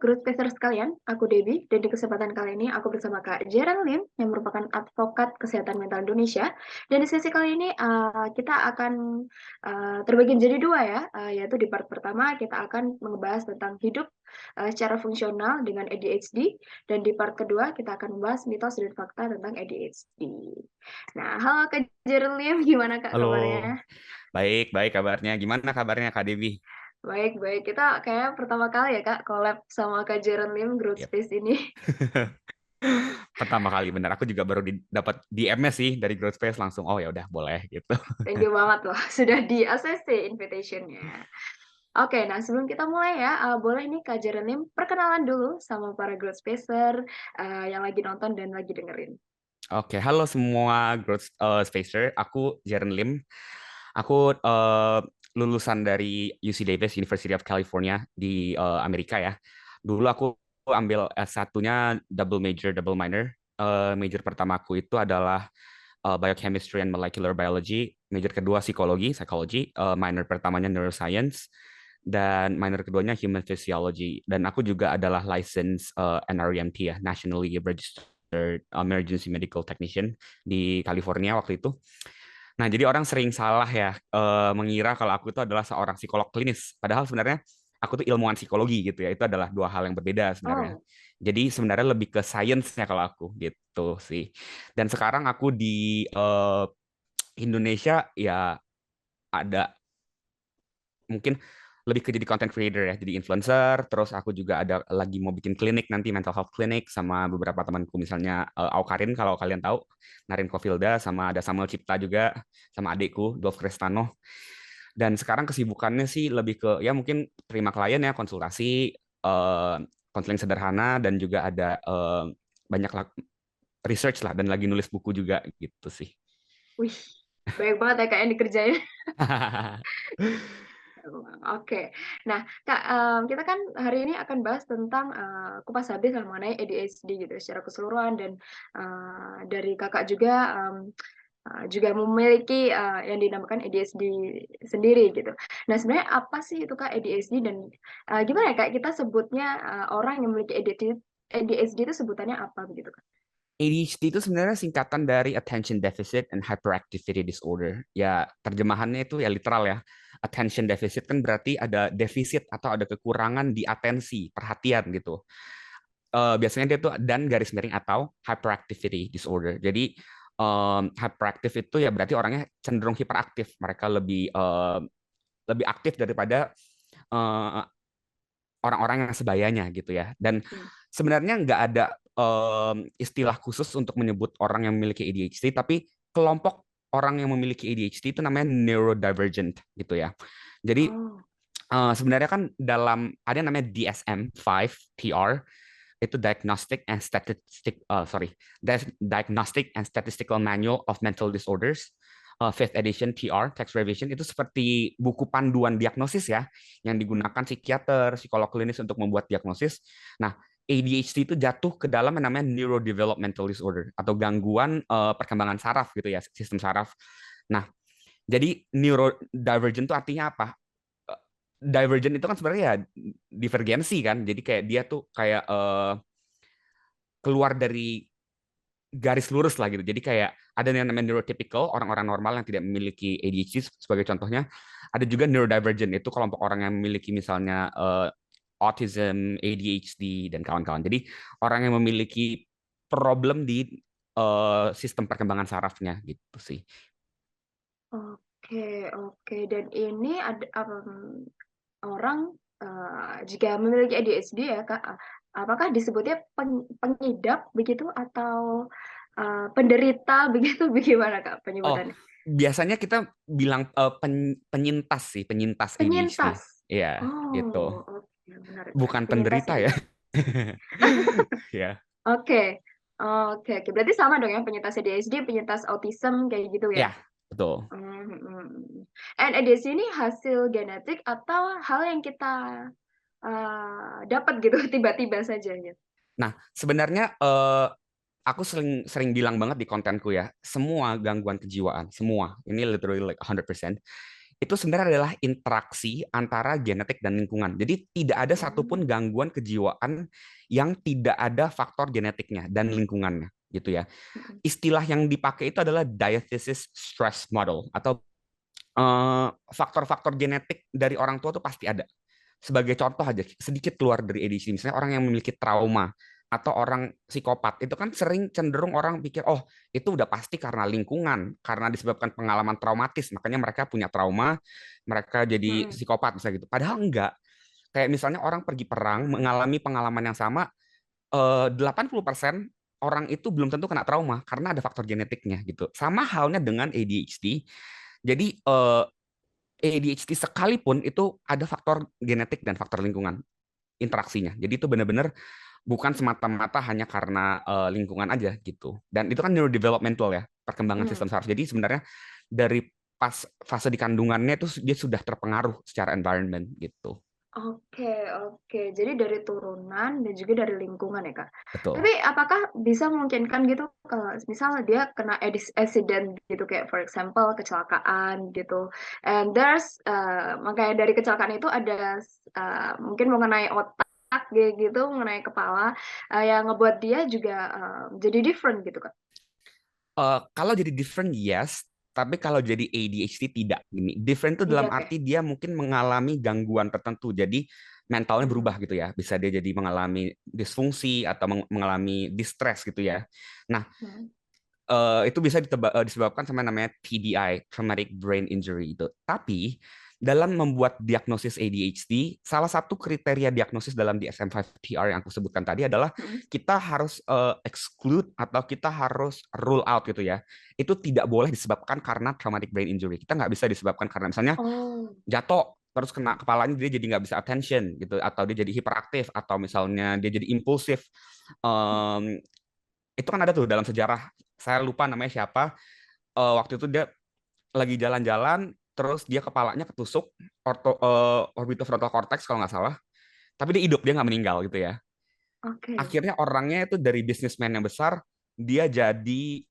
Growth Spacer sekalian, aku Debbie, dan di kesempatan kali ini aku bersama Kak Jeren Lim, yang merupakan advokat kesehatan mental Indonesia. Dan di sesi kali ini kita akan terbagi menjadi dua ya, yaitu di part pertama kita akan membahas tentang hidup secara fungsional dengan ADHD, dan di part kedua kita akan membahas mitos dan fakta tentang ADHD. Nah, halo Kak Jeren Lim, gimana Kak Halo, kabarnya? baik, baik kabarnya. Gimana kabarnya Kak Devi? Baik-baik, kita kayak pertama kali ya Kak collab sama Kak Jeren Lim Growth Yep. Space ini. Pertama kali bener. Aku juga baru dapat DM-nya sih dari Growth Space langsung. Oh ya udah boleh gitu. Thank you banget loh, sudah di ACC invitation-nya. Oke, nah sebelum kita mulai ya, boleh nih Kak Jeren Lim perkenalan dulu sama para Growth Spacer yang lagi nonton dan lagi dengerin. Oke, halo semua Growth Spacer. Aku Jaren Lim. Aku lulusan dari UC Davis, University of California di Amerika ya. Dulu aku ambil S1-nya double major, double minor. Major pertamaku itu adalah biochemistry and molecular biology, major kedua psikologi, psychology, minor pertamanya neuroscience, dan minor keduanya human physiology. Dan aku juga adalah license NREMT ya, Nationally Registered Emergency Medical Technician di California waktu itu. Nah, jadi orang sering salah ya mengira kalau aku itu adalah seorang psikolog klinis. Padahal sebenarnya aku tuh ilmuwan psikologi gitu ya. Itu adalah dua hal yang berbeda sebenarnya. Oh, Jadi sebenarnya lebih ke sainsnya kalau aku gitu sih. Dan sekarang aku di Indonesia ya ada mungkin lebih ke jadi content creator ya, jadi influencer. Terus aku juga ada lagi mau bikin klinik nanti, mental health clinic sama beberapa temanku, misalnya Aukarin kalau kalian tahu, Narin Kofilda, sama ada Samuel Cipta juga, sama adikku Dolph Crestano. Dan sekarang kesibukannya sih lebih ke ya mungkin terima klien ya, konsultasi, eh, konseling sederhana, dan juga ada banyak research lah, dan lagi nulis buku juga gitu sih. wih, banyak banget ya Kak yang dikerjain. Oke, nah Kak, kita kan hari ini akan bahas tentang kupas habis mengenai ADHD gitu secara keseluruhan dan dari Kakak juga juga memiliki yang dinamakan ADHD sendiri gitu. Nah, sebenarnya apa sih itu Kak ADHD dan gimana ya Kak kita sebutnya orang yang memiliki ADHD itu sebutannya apa begitu Kak? ADHD itu sebenarnya singkatan dari Attention Deficit and Hyperactivity Disorder. Ya, terjemahannya itu ya literal ya. Attention Deficit kan berarti ada defisit atau ada kekurangan di atensi, perhatian gitu. Biasanya dia tuh dan garis miring atau Hyperactivity Disorder. Jadi hyperactive itu ya berarti orangnya cenderung hiperaktif. Mereka lebih aktif daripada eh, orang-orang yang sebayanya gitu ya. Dan Hmm. sebenarnya nggak ada istilah khusus untuk menyebut orang yang memiliki ADHD, tapi kelompok orang yang memiliki ADHD itu namanya neurodivergent gitu ya. Jadi Oh, sebenarnya kan dalam ada yang namanya DSM-5 TR, itu Diagnostic and Statistical Manual of Mental Disorders, fifth edition TR, text revision, itu seperti buku panduan diagnosis ya, yang digunakan psikiater, psikolog klinis untuk membuat diagnosis. Nah, ADHD itu jatuh ke dalam yang namanya neurodevelopmental disorder atau gangguan perkembangan saraf gitu ya, sistem saraf. Nah, jadi neurodivergent itu artinya apa? Divergent itu kan sebenarnya ya divergensi kan. Jadi kayak dia tuh kayak keluar dari garis lurus lah gitu. Jadi kayak ada yang namanya neurotypical, orang-orang normal yang tidak memiliki ADHD sebagai contohnya. Ada juga neurodivergent, itu kelompok orang yang memiliki misalnya autism, ADHD, dan kawan-kawan. Jadi orang yang memiliki problem di sistem perkembangan sarafnya gitu sih. oke, oke. Dan ini ada orang jika memiliki ADHD ya Kak, apakah disebutnya pengidap begitu atau penderita begitu bagaimana Kak Oh, penyebutannya? biasanya kita bilang penyintas sih, penyintas ADHD. Penyintas. Iya, gitu. Oh, oke, menarik, menarik. Bukan Penyintas penderita ya. ADHD. Ya, Oke, oke, oke. Berarti sama dong ya penyintas ADHD, penyintas autism kayak gitu ya? ya, betul. And ADHD ini hasil genetik atau hal yang kita dapat gitu tiba-tiba saja gitu? Nah, sebenarnya aku sering sering bilang banget di kontenku ya, semua gangguan kejiwaan, semua, ini literally like 100%, itu sebenarnya adalah interaksi antara genetik dan lingkungan. Jadi tidak ada satupun Hmm. gangguan kejiwaan yang tidak ada faktor genetiknya dan lingkungannya, gitu ya. Mm-mm. Istilah yang dipakai itu adalah diathesis stress model atau faktor-faktor genetik dari orang tua tuh pasti ada. Sebagai contoh aja, sedikit keluar dari ADHD, misalnya orang yang memiliki trauma atau orang psikopat, itu kan sering cenderung orang pikir, oh itu udah pasti karena lingkungan, karena disebabkan pengalaman traumatis, makanya mereka punya trauma, mereka jadi Mm-mm. psikopat, misalnya gitu. Padahal enggak. Kayak misalnya orang pergi perang, mengalami pengalaman yang sama, 80% orang itu belum tentu kena trauma, karena ada faktor genetiknya gitu. Sama halnya dengan ADHD, jadi ADHD sekalipun itu ada faktor genetik dan faktor lingkungan interaksinya. Jadi itu benar-benar bukan semata-mata hanya karena lingkungan aja gitu. Dan itu kan neurodevelopmental ya, perkembangan sistem Mm. saraf. Jadi sebenarnya dari pas fase di kandungannya itu dia sudah terpengaruh secara environment gitu. Oke, oke. Jadi dari turunan dan juga dari lingkungan ya, Kak. Betul. Tapi apakah bisa memungkinkan gitu kalau misalnya dia kena accident gitu kayak for example kecelakaan gitu. And there's makanya dari kecelakaan itu ada mungkin mengenai otak gitu, mengenai kepala yang ngebuat dia juga jadi different gitu, Kak. Kalau jadi different, yes. Tapi kalau jadi ADHD tidak. Gini, different itu dalam Tidak ya? arti dia mungkin mengalami gangguan tertentu. Jadi mentalnya Hmm. berubah gitu ya. Bisa dia jadi mengalami disfungsi atau mengalami distress gitu ya. Nah, Hmm. itu bisa disebabkan sama namanya TBI, traumatic brain injury itu. Tapi dalam membuat diagnosis ADHD, salah satu kriteria diagnosis dalam DSM-5-TR yang aku sebutkan tadi adalah Hmm. kita harus exclude atau kita harus rule out gitu ya. Itu tidak boleh disebabkan karena traumatic brain injury. Kita nggak bisa disebabkan karena misalnya Oh. jatuh terus kena kepalanya dia jadi nggak bisa attention gitu atau dia jadi hiperaktif atau misalnya dia jadi impulsif. Em, itu kan ada tuh dalam sejarah, saya lupa namanya siapa. Waktu itu dia lagi jalan-jalan terus dia kepalanya ketusuk orbitofrontal cortex kalau nggak salah, tapi dia hidup, dia nggak meninggal gitu ya. Oke. Akhirnya orangnya itu dari bisnismen yang besar, dia jadi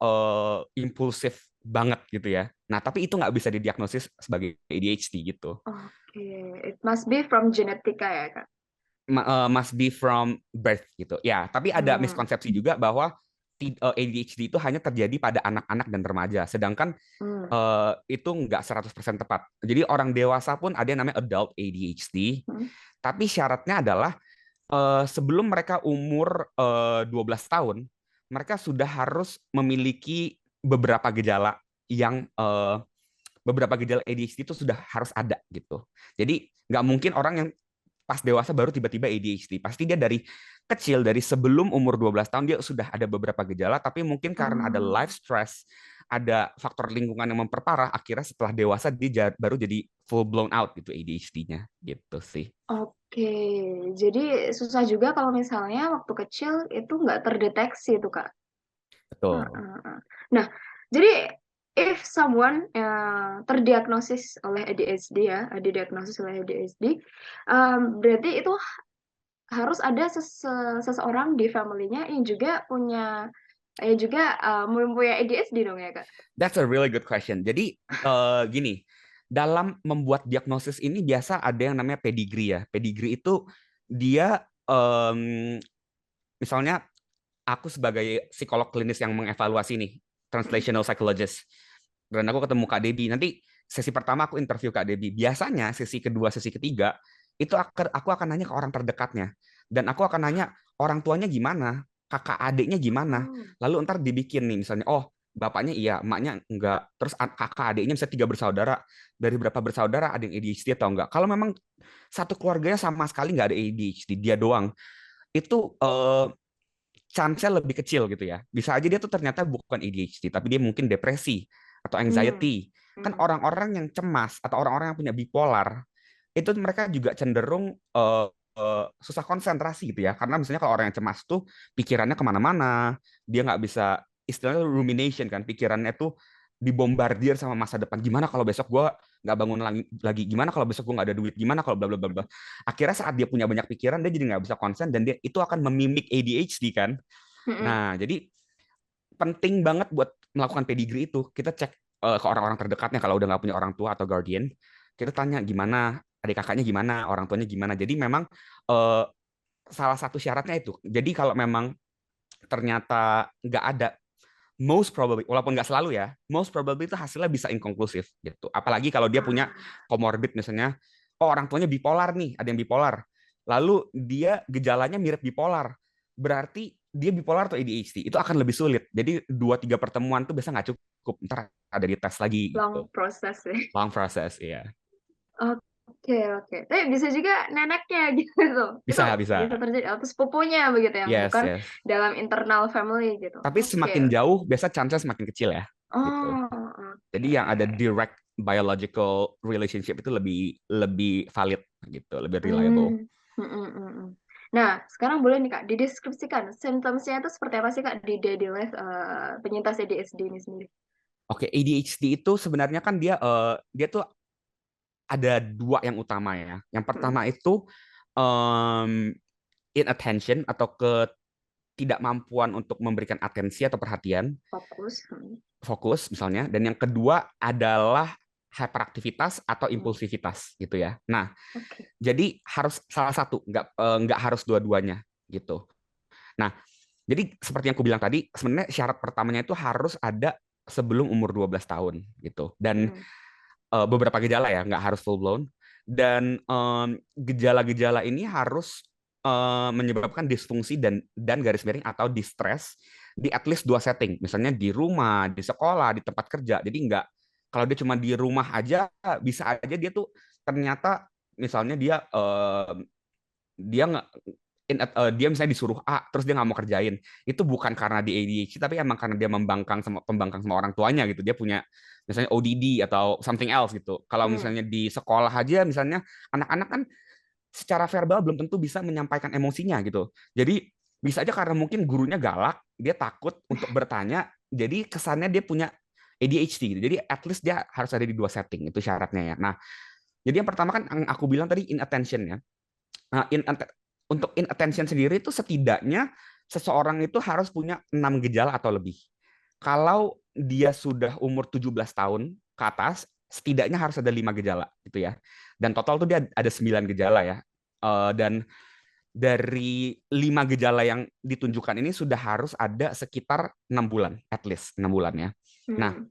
impulsif banget gitu ya. Nah tapi itu nggak bisa didiagnosis sebagai ADHD gitu. Oke. It must be from genetika ya, Kak. Must be from birth gitu. Ya, tapi ada Hmm. miskonsepsi juga bahwa ADHD itu hanya terjadi pada anak-anak dan remaja, sedangkan Hmm. itu nggak 100% tepat. Jadi orang dewasa pun ada yang namanya adult ADHD, Hmm. tapi syaratnya adalah sebelum mereka umur 12 tahun, mereka sudah harus memiliki beberapa gejala yang beberapa gejala ADHD itu sudah harus ada gitu. Jadi nggak mungkin orang yang pas dewasa baru tiba-tiba ADHD. Pasti dia dari kecil, dari sebelum umur 12 tahun dia sudah ada beberapa gejala, tapi mungkin karena ada Oh, life stress, ada faktor lingkungan yang memperparah, akhirnya setelah dewasa dia baru jadi full blown out gitu ADHD-nya gitu sih. oke. Jadi susah juga kalau misalnya waktu kecil itu nggak terdeteksi itu, Kak. Heeh, Betul. heeh. Nah, jadi if someone terdiagnosis oleh ADHD ya, didiagnosis oleh ADHD, berarti itu harus ada seseorang di family-nya yang juga mempunyai ADHD dong ya, Kak? That's a really good question. Jadi gini, dalam membuat diagnosis ini biasa ada yang namanya pedigree ya. Pedigree itu dia misalnya aku sebagai psikolog klinis yang mengevaluasi nih, Mhm. translational psychologist, dan aku ketemu Kak Debi. Nanti sesi pertama aku interview Kak Debi. Biasanya sesi kedua, sesi ketiga itu aku akan nanya ke orang terdekatnya, dan aku akan nanya orang tuanya gimana, kakak adiknya gimana. Oh. Lalu ntar dibikin nih misalnya, oh bapaknya iya, emaknya enggak, terus kakak adiknya bisa tiga bersaudara, dari berapa bersaudara ada yang ADHD atau enggak. Kalau memang satu keluarganya sama sekali nggak ada ADHD, dia doang, itu chance-nya lebih kecil gitu ya. Bisa aja dia tuh ternyata bukan ADHD, tapi dia mungkin depresi atau Hmm. anxiety. Kan Hmm. orang-orang yang cemas atau orang-orang yang punya bipolar, itu mereka juga cenderung susah konsentrasi gitu ya. Karena misalnya kalau orang yang cemas tuh pikirannya kemana-mana, dia nggak bisa, istilahnya rumination kan, pikirannya tuh dibombardir sama masa depan. Gimana kalau besok gue nggak bangun lagi? Gimana kalau besok gue nggak ada duit? Gimana kalau bla bla bla bla? Akhirnya saat dia punya banyak pikiran, dia jadi nggak bisa konsen dan dia itu akan memimik ADHD kan. Mhm. Nah, jadi penting banget buat melakukan pedigree itu. Kita cek ke orang-orang terdekatnya kalau udah nggak punya orang tua atau guardian. kita tanya gimana, adik kakaknya gimana, orang tuanya gimana. Jadi memang eh, salah satu syaratnya itu. Jadi kalau memang ternyata nggak ada, most probably, walaupun nggak selalu ya, most probably itu hasilnya bisa inkonklusif gitu. Apalagi kalau dia punya Ah, comorbid misalnya, oh orang tuanya bipolar nih, ada yang bipolar. Lalu dia gejalanya mirip bipolar. Berarti dia bipolar atau ADHD, itu akan lebih sulit. Jadi 2-3 pertemuan tuh biasa nggak cukup. Ntar ada di tes lagi long gitu. process ya. Long process, ya. Oke, oke. Tapi bisa juga neneknya gitu. Itu Bisa, bisa bisa. terjadi atau sepupunya begitu yang Yes, bukan yes. dalam internal family gitu. Tapi Oke. semakin jauh, biasa chance semakin kecil ya, gitu. Oh, Jadi oke. yang ada direct biological relationship itu lebih lebih valid gitu, lebih reliable. Hmm. Mm, mm, mm, mm. Nah, sekarang boleh nih Kak, dideskripsikan symptoms-nya itu seperti apa sih Kak di daily life penyintas ADHD ini sendiri? Oke, ADHD itu sebenarnya kan dia tuh ada dua yang utama ya. Yang Hmm. pertama itu um, inattention atau ketidakmampuan untuk memberikan atensi atau perhatian, Fokus. Hmm. fokus misalnya. Dan yang kedua adalah hyperaktivitas atau Hmm. impulsivitas gitu ya. Nah, Oke. jadi harus salah satu, nggak harus dua-duanya gitu. Nah, jadi seperti yang aku bilang tadi, sebenarnya syarat pertamanya itu harus ada sebelum umur 12 tahun gitu. Dan Hmm. beberapa gejala ya, nggak harus full blown. Dan gejala-gejala ini harus menyebabkan disfungsi dan garis miring atau distress di at least dua setting, misalnya di rumah, di sekolah, di tempat kerja. Jadi nggak, kalau dia cuma di rumah aja, bisa aja dia tuh ternyata misalnya dia nggak dia misalnya disuruh A terus dia nggak mau kerjain, itu bukan karena di ADHD tapi emang karena dia pembangkang sama orang tuanya gitu, dia punya misalnya ODD atau something else gitu. Kalau Hmm. misalnya di sekolah aja misalnya, anak-anak kan secara verbal belum tentu bisa menyampaikan emosinya gitu, jadi bisa aja karena mungkin gurunya galak, dia takut untuk bertanya, jadi kesannya dia punya ADHD gitu. Jadi at least dia harus ada di dua setting, itu syaratnya ya. Nah, jadi yang pertama kan yang aku bilang tadi inattention ya. Nah, untuk inattention sendiri itu setidaknya seseorang itu harus punya 6 gejala atau lebih. Kalau dia sudah umur 17 tahun ke atas, setidaknya harus ada 5 gejala gitu ya. Dan total tuh dia ada 9 gejala ya. Dan dari 5 gejala yang ditunjukkan ini sudah harus ada sekitar 6 bulan, at least 6 bulan ya. Nah, Hmm.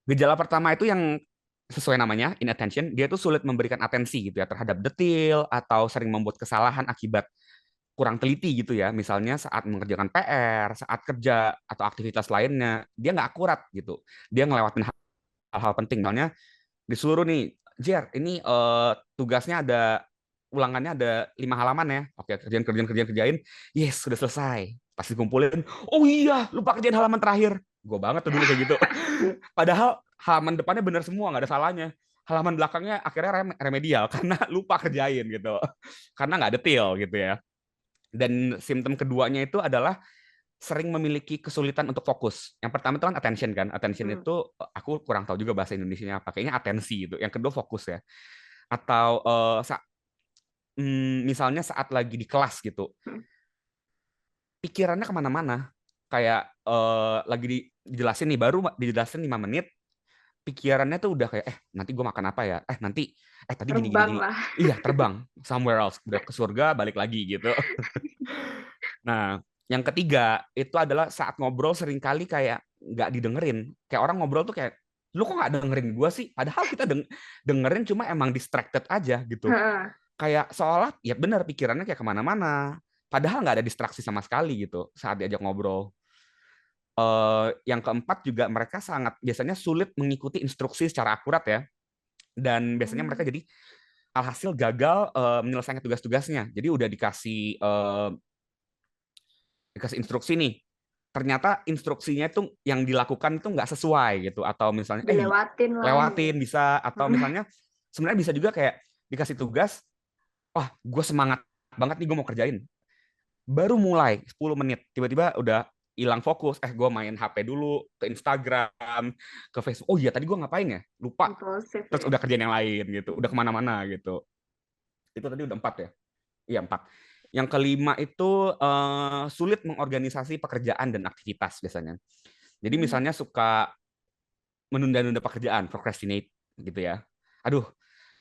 gejala pertama itu yang sesuai namanya, inattention, dia tuh sulit memberikan atensi gitu ya terhadap detail atau sering membuat kesalahan akibat kurang teliti gitu ya. Misalnya saat mengerjakan PR, saat kerja atau aktivitas lainnya, dia nggak akurat gitu. Dia ngelewatin hal-hal penting. Misalnya disuruh nih, Jer, ini tugasnya ada ulangannya ada 5 halaman ya. Oke, kerjain. Yes, sudah selesai. Pas dikumpulin, oh iya, lupa kerjain halaman terakhir. Gue banget tuh dulu kayak gitu. Padahal halaman depannya bener semua, nggak ada salahnya. Halaman belakangnya akhirnya remedial karena lupa kerjain gitu. Karena nggak detail gitu ya. Dan simptom keduanya itu adalah sering memiliki kesulitan untuk fokus. Yang pertama itu kan attention kan. Attention Hmm. itu aku kurang tahu juga bahasa Indonesianya apa. Kayaknya atensi itu. Yang kedua fokus ya. Atau misalnya saat lagi di kelas gitu, Hmm. pikirannya kemana-mana. Kayak lagi dijelasin nih, baru dijelasin 5 menit, pikirannya tuh udah kayak, nanti gue makan apa ya? Nanti, tadi gini, gini, Terbang gini. lah. Iya, terbang. Somewhere else. Udah ke surga, balik lagi gitu. Nah, yang ketiga itu adalah saat ngobrol seringkali kayak nggak didengerin. Kayak orang ngobrol tuh kayak, lu kok nggak dengerin gue sih? Padahal kita dengerin, cuma emang distracted aja gitu. Heeh. Kayak seolah, ya benar pikirannya kayak kemana-mana. Padahal nggak ada distraksi sama sekali gitu saat diajak ngobrol. Yang keempat juga mereka sangat biasanya sulit mengikuti instruksi secara akurat ya. Dan biasanya mereka Hmm. jadi alhasil gagal menyelesaikan tugas-tugasnya. Jadi udah dikasih instruksi nih, ternyata instruksinya itu yang dilakukan itu nggak sesuai gitu, atau misalnya Dilewatin lah lewatin gitu. bisa, atau Hmm. misalnya sebenarnya bisa juga kayak dikasih tugas, wah gue semangat banget nih gue mau kerjain, baru mulai 10 menit tiba-tiba udah hilang fokus, gue main HP dulu, ke Instagram, ke Facebook, oh iya tadi gue ngapain ya, lupa, Impulsif terus ya. udah kerjaan yang lain gitu, udah kemana-mana gitu. Itu tadi udah 4 ya. Iya, 4. Yang kelima itu sulit mengorganisasi pekerjaan dan aktivitas biasanya. Jadi Hmm. misalnya suka menunda-nunda pekerjaan, procrastinate gitu ya. Aduh,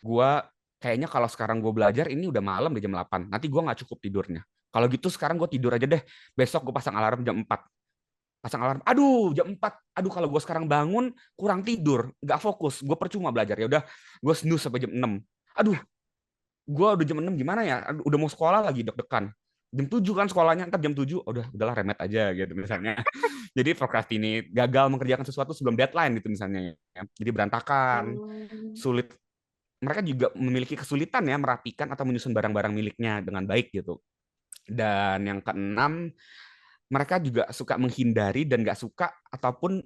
gua kayaknya kalau sekarang gue belajar ini udah malam di jam 8. Nanti gua nggak cukup tidurnya. Kalau gitu sekarang gue tidur aja deh. Besok gue pasang alarm jam 4. Pasang alarm. Aduh, jam 4. Aduh, kalau gue sekarang bangun kurang tidur, nggak fokus. Gue percuma belajar. Ya udah, gue snooze sampai jam 6. Aduh, gue udah jam 6 gimana ya? Aduh, udah mau sekolah lagi deg-degan. Jam 7 kan sekolahnya, ntar jam 7 udahlah remet aja gitu misalnya. Jadi procrastinate, gagal mengerjakan sesuatu sebelum deadline gitu misalnya. Jadi berantakan, Hmm. sulit. Mereka juga memiliki kesulitan ya merapikan atau menyusun barang-barang miliknya dengan baik gitu. Dan yang keenam, mereka juga suka menghindari dan nggak suka ataupun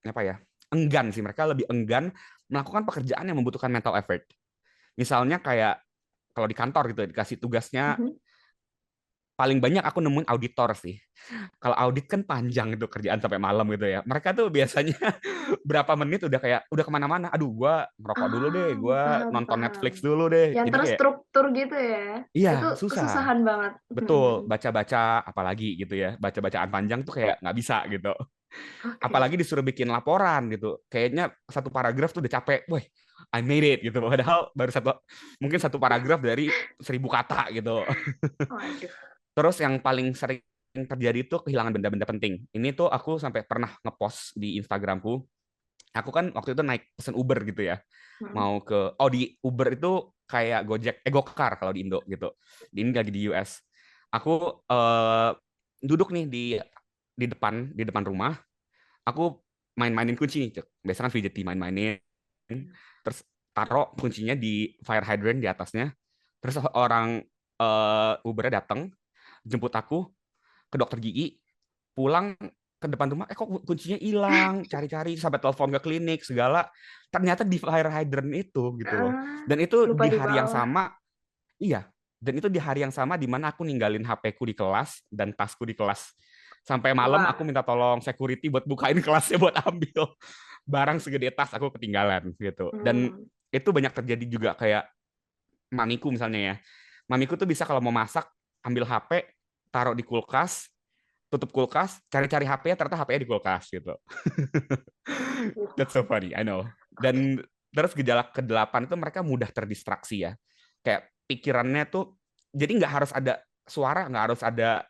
apa ya, enggan sih, mereka lebih enggan melakukan pekerjaan yang membutuhkan mental effort. Misalnya kayak kalau di kantor gitu dikasih tugasnya, Mhm. paling banyak aku nemuin auditor sih. Kalau audit kan panjang itu kerjaan sampai malam gitu ya. Mereka tuh biasanya berapa menit udah kayak udah kemana-mana. Aduh, gua ngerokok dulu deh, gua Paham nonton paham. Netflix dulu deh. Yang Jadi kayak terstruktur gitu ya? iya Itu susah. kesusahan banget. Betul, baca-baca apalagi gitu ya. Baca-bacaan panjang tuh kayak nggak bisa gitu. Apalagi Oke. disuruh bikin laporan gitu. Kayaknya satu paragraf tuh udah capek. Wih, I made it gitu. Padahal baru mungkin satu paragraf dari 1.000 kata gitu. Waduh. Terus yang paling sering terjadi itu kehilangan benda-benda penting. Ini tuh aku sampai pernah ngepost di Instagramku. Aku kan waktu itu naik pesen Uber gitu ya. Mhm. Mau ke di Uber itu kayak Gojek, Gokar kalau di Indo gitu. Ini lagi di US. Aku duduk nih di depan rumah. Aku main-mainin kunci nih, Cek. Biasa kan fidgety main-mainin. Terus taruh kuncinya di fire hydrant di atasnya. Terus orang Ubernya datang, jemput aku ke dokter gigi, pulang ke depan rumah, kok kuncinya hilang, cari-cari sampai telepon ke klinik segala, ternyata di fire hydrant itu gitu loh. Ah, Dan itu lupa di hari yang dibawa. sama, iya. Dan itu di hari yang sama di mana aku ninggalin HP-ku di kelas dan tasku di kelas. Sampai malam Wah. aku minta tolong security buat bukain kelasnya buat ambil barang segede tas aku ketinggalan gitu. Dan Hmm. itu banyak terjadi juga kayak mamiku misalnya ya. Mamiku tuh bisa kalau mau masak ambil HP, taruh di kulkas, tutup kulkas, cari-cari HP-nya, ternyata HP-nya di kulkas gitu. That's so funny, I know. Oke. Dan terus gejala kedelapan itu mereka mudah terdistraksi ya. Kayak pikirannya tuh, jadi nggak harus ada suara, nggak harus ada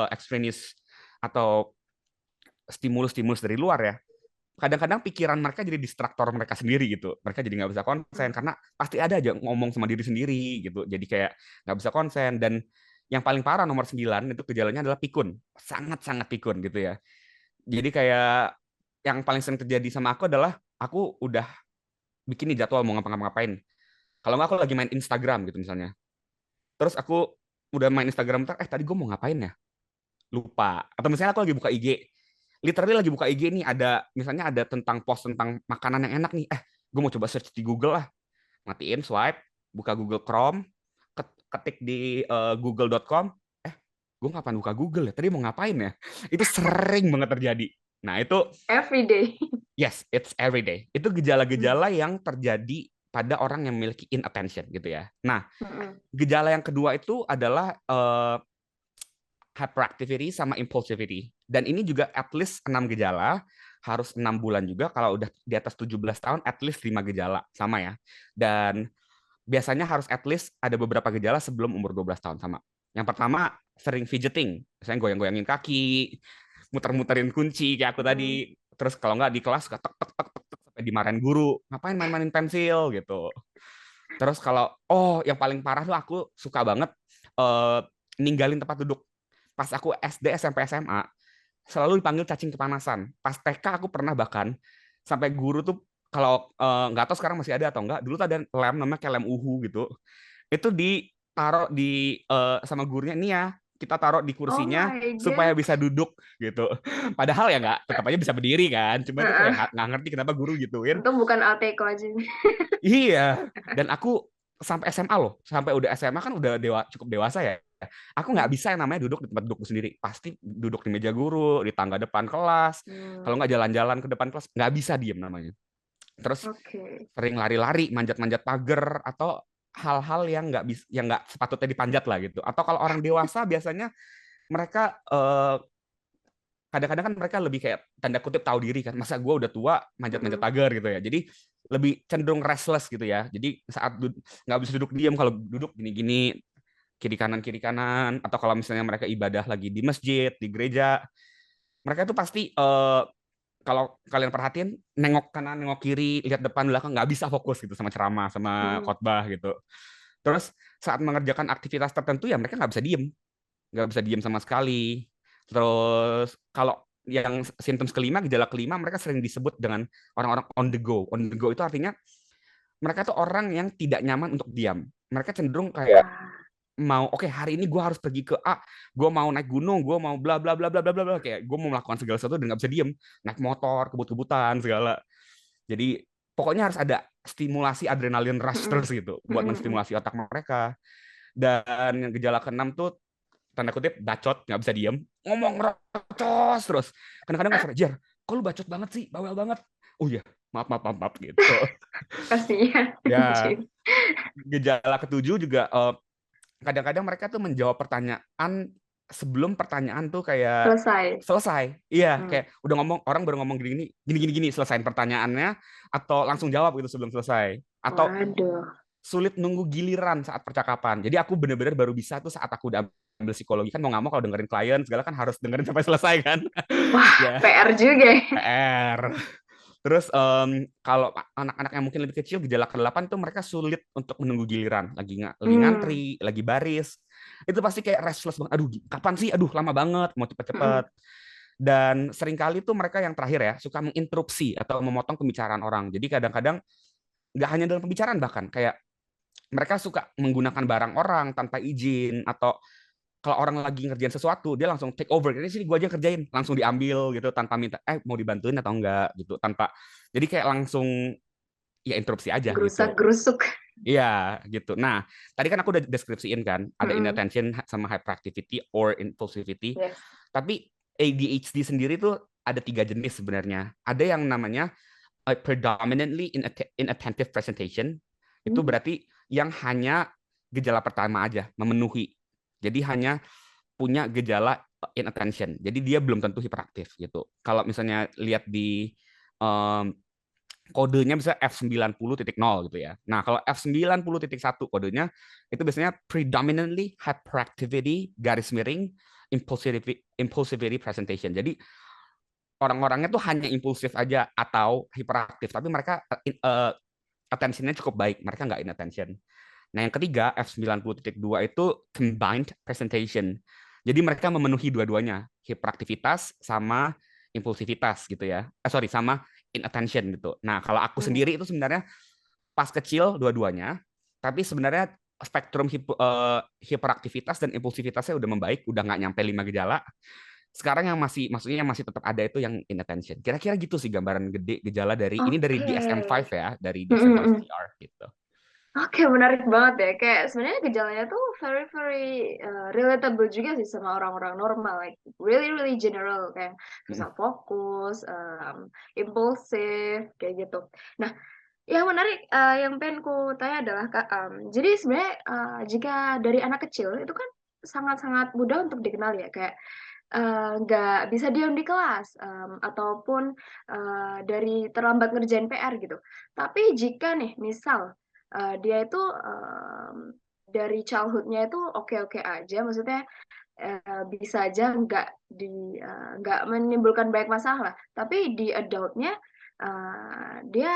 extraneous atau stimulus-stimulus dari luar ya. Kadang-kadang pikiran mereka jadi distraktor mereka sendiri gitu. Mereka jadi nggak bisa konsen Hmm. karena pasti ada aja ngomong sama diri sendiri gitu. Jadi kayak nggak bisa konsen. Dan yang paling parah nomor 9 itu gejalanya adalah pikun. Sangat-sangat pikun gitu ya. Jadi kayak yang paling sering terjadi sama aku adalah aku udah bikin nih jadwal mau ngapa-ngapain. Kalau nggak aku lagi main Instagram gitu misalnya. Terus aku udah main Instagram ntar, tadi gue mau ngapain ya? Lupa. Atau misalnya aku lagi buka IG. Literally lagi buka IG nih, ada misalnya ada tentang post tentang makanan yang enak nih. Gue mau coba search di Google lah. Matiin swipe, buka Google Chrome, ketik di google.com. Gue ngapain buka Google ya? Tadi mau ngapain ya? Itu sering banget terjadi. Nah, itu Every day. yes, it's every day. Itu Hmm. gejala-gejala yang terjadi pada orang yang memiliki inattention gitu ya. Nah, Mm-mm. gejala yang kedua itu adalah hyperactivity sama impulsivity. Dan ini juga at least 6 gejala, harus 6 bulan juga. Kalau udah di atas 17 tahun, at least 5 gejala. Sama ya. Dan biasanya harus at least ada beberapa gejala sebelum umur 12 tahun sama. Yang pertama, sering fidgeting. Misalnya goyang-goyangin kaki, muter-muterin kunci kayak aku Mm-mm. tadi. Terus kalau nggak di kelas suka tek tek tek tek tek sampai dimarahin guru. Ngapain main-mainin pensil gitu. Terus kalau yang paling parah tuh aku suka banget eh, ninggalin tempat duduk. Pas aku SD, SMP, SMA selalu dipanggil cacing kepanasan. Pas TK aku pernah bahkan sampai guru tuh kalau nggak tahu sekarang masih ada atau enggak, dulu tuh ada lem namanya kayak lem uhu gitu. Itu ditaruh di sama gurunya nih ya, kita taruh di Oh kursinya my supaya God. bisa duduk gitu. Padahal ya nggak, tetap aja bisa berdiri kan. Cuma itu kayak Heeh. nggak ngerti kenapa guru gituin. Untung bukan Alteco aja. Iya, dan aku sampai SMA loh, sampai udah SMA kan udah cukup dewasa ya. Aku nggak Hmm. bisa yang namanya duduk di tempat dudukku sendiri. Pasti duduk di meja guru, di tangga depan kelas. Kalau Hmm. nggak jalan-jalan ke depan kelas, nggak bisa diem namanya. Terus Oke. sering lari-lari, manjat-manjat pagar atau hal-hal yang nggak bisa, yang nggak sepatutnya dipanjat lah gitu. Atau kalau orang dewasa biasanya mereka kadang-kadang kan mereka lebih kayak tanda kutip tahu diri kan, masa gue udah tua manjat-manjat Mm-mm. pagar gitu ya, jadi lebih cenderung restless gitu ya, jadi saat nggak bisa duduk diam, kalau duduk gini-gini kiri kanan, atau kalau misalnya mereka ibadah lagi di masjid di gereja, mereka itu pasti kalau kalian perhatiin nengok kanan nengok kiri lihat depan belakang, nggak bisa fokus gitu sama ceramah sama Mm-mm. khotbah gitu. Terus saat mengerjakan aktivitas tertentu ya mereka nggak bisa diem sama sekali. Terus kalau yang symptoms kelima, gejala kelima, mereka sering disebut dengan orang-orang on the go. On the go itu artinya mereka tuh orang yang tidak nyaman untuk diam. Mereka cenderung kayak Ah, mau, oke, hari ini gue harus pergi ke A, gue mau naik gunung, gue mau bla bla bla bla bla bla bla, kayak gue mau melakukan segala sesuatu dan nggak bisa diem, naik motor, kebut-kebutan segala. Jadi pokoknya harus ada stimulasi adrenalin rush mm-mm. terus gitu buat Mm-mm. menstimulasi otak mereka. Dan yang gejala keenam tuh tanda kutip bacot, nggak bisa diem, ngomong rocos terus. Kadang-kadang nggak sadar, Jer, kok lu bacot banget sih, bawel banget. Oh iya, maaf maaf maaf, maaf gitu. Kasihan Ya, anjing. gejala ketujuh juga kadang-kadang mereka tuh menjawab pertanyaan sebelum pertanyaan tuh kayak Selesai. selesai. Iya, Hmm. kayak udah ngomong, orang baru ngomong gini gini gini gini, selesain pertanyaannya atau langsung jawab gitu sebelum selesai. Atau Waduh. sulit nunggu giliran saat percakapan. Jadi aku bener-bener baru bisa tuh saat aku udah ambil psikologi, kan mau nggak mau kalau dengerin klien segala kan harus dengerin sampai selesai kan. Wah, Ya, PR juga ya. PR. Terus kalau anak-anak yang mungkin lebih kecil, gejala ke-8 tuh mereka sulit untuk menunggu giliran, lagi Hmm. ngantri, lagi baris. Itu pasti kayak restless banget. Aduh, kapan sih? Aduh, lama banget, mau cepet-cepet. Mm-mm. Dan seringkali tuh mereka yang terakhir ya, suka menginterupsi atau memotong pembicaraan orang. Jadi kadang-kadang nggak hanya dalam pembicaraan, bahkan kayak mereka suka menggunakan barang orang tanpa izin, atau kalau orang lagi ngerjain sesuatu dia langsung take over, ini sini gue aja kerjain, langsung diambil gitu tanpa minta mau dibantuin atau enggak gitu, tanpa, jadi kayak langsung ya interupsi aja gitu. Gerusak-gerusuk. Iya gitu. Nah, tadi kan aku udah deskripsiin kan ada Mm-mm. inattention sama hyperactivity or impulsivity, Yes. tapi ADHD sendiri tuh ada 3 jenis sebenarnya. Ada yang namanya predominantly inattentive presentation. Itu Hmm. berarti yang hanya gejala pertama aja memenuhi. Jadi hanya punya gejala inattention. Jadi dia belum tentu hiperaktif gitu. Kalau misalnya lihat di um, kodenya bisa F90.0 gitu ya. Nah, kalau F90.1 kodenya itu biasanya predominantly hyperactivity garis miring impulsivity presentation. Jadi orang-orangnya tuh hanya impulsif aja atau hiperaktif, tapi mereka attention-nya cukup baik, mereka nggak inattention. Nah, yang ketiga, F90.2 itu combined presentation. Jadi mereka memenuhi dua-duanya, hiperaktivitas sama impulsivitas gitu ya. Sorry, sama inattention gitu. Nah, kalau aku Hmm. sendiri itu sebenarnya pas kecil dua-duanya, tapi sebenarnya spektrum hiperaktivitas dan impulsivitasnya udah membaik, udah nggak nyampe 5 gejala. Sekarang yang masih, maksudnya yang masih tetap ada itu yang inattention. Kira-kira gitu sih gambaran gede gejala dari ini, dari Oke. DSM-5 ya, dari DSM-5 Mm-mm. CR gitu. Oke, menarik banget ya. Kayak sebenarnya gejalanya tuh very very relatable juga sih sama orang-orang normal, like really really general, kayak susah fokus, impulsif, kayak gitu. Nah, yang menarik, yang pengen ku tanya adalah Kak, jadi sebenarnya jika dari anak kecil itu kan sangat-sangat mudah untuk dikenal ya, kayak nggak bisa diam di kelas, ataupun dari terlambat ngerjain PR gitu. Tapi jika nih misal dia itu dari childhood-nya itu oke-oke aja, maksudnya bisa aja nggak menimbulkan banyak masalah lah. Tapi di adult-nya dia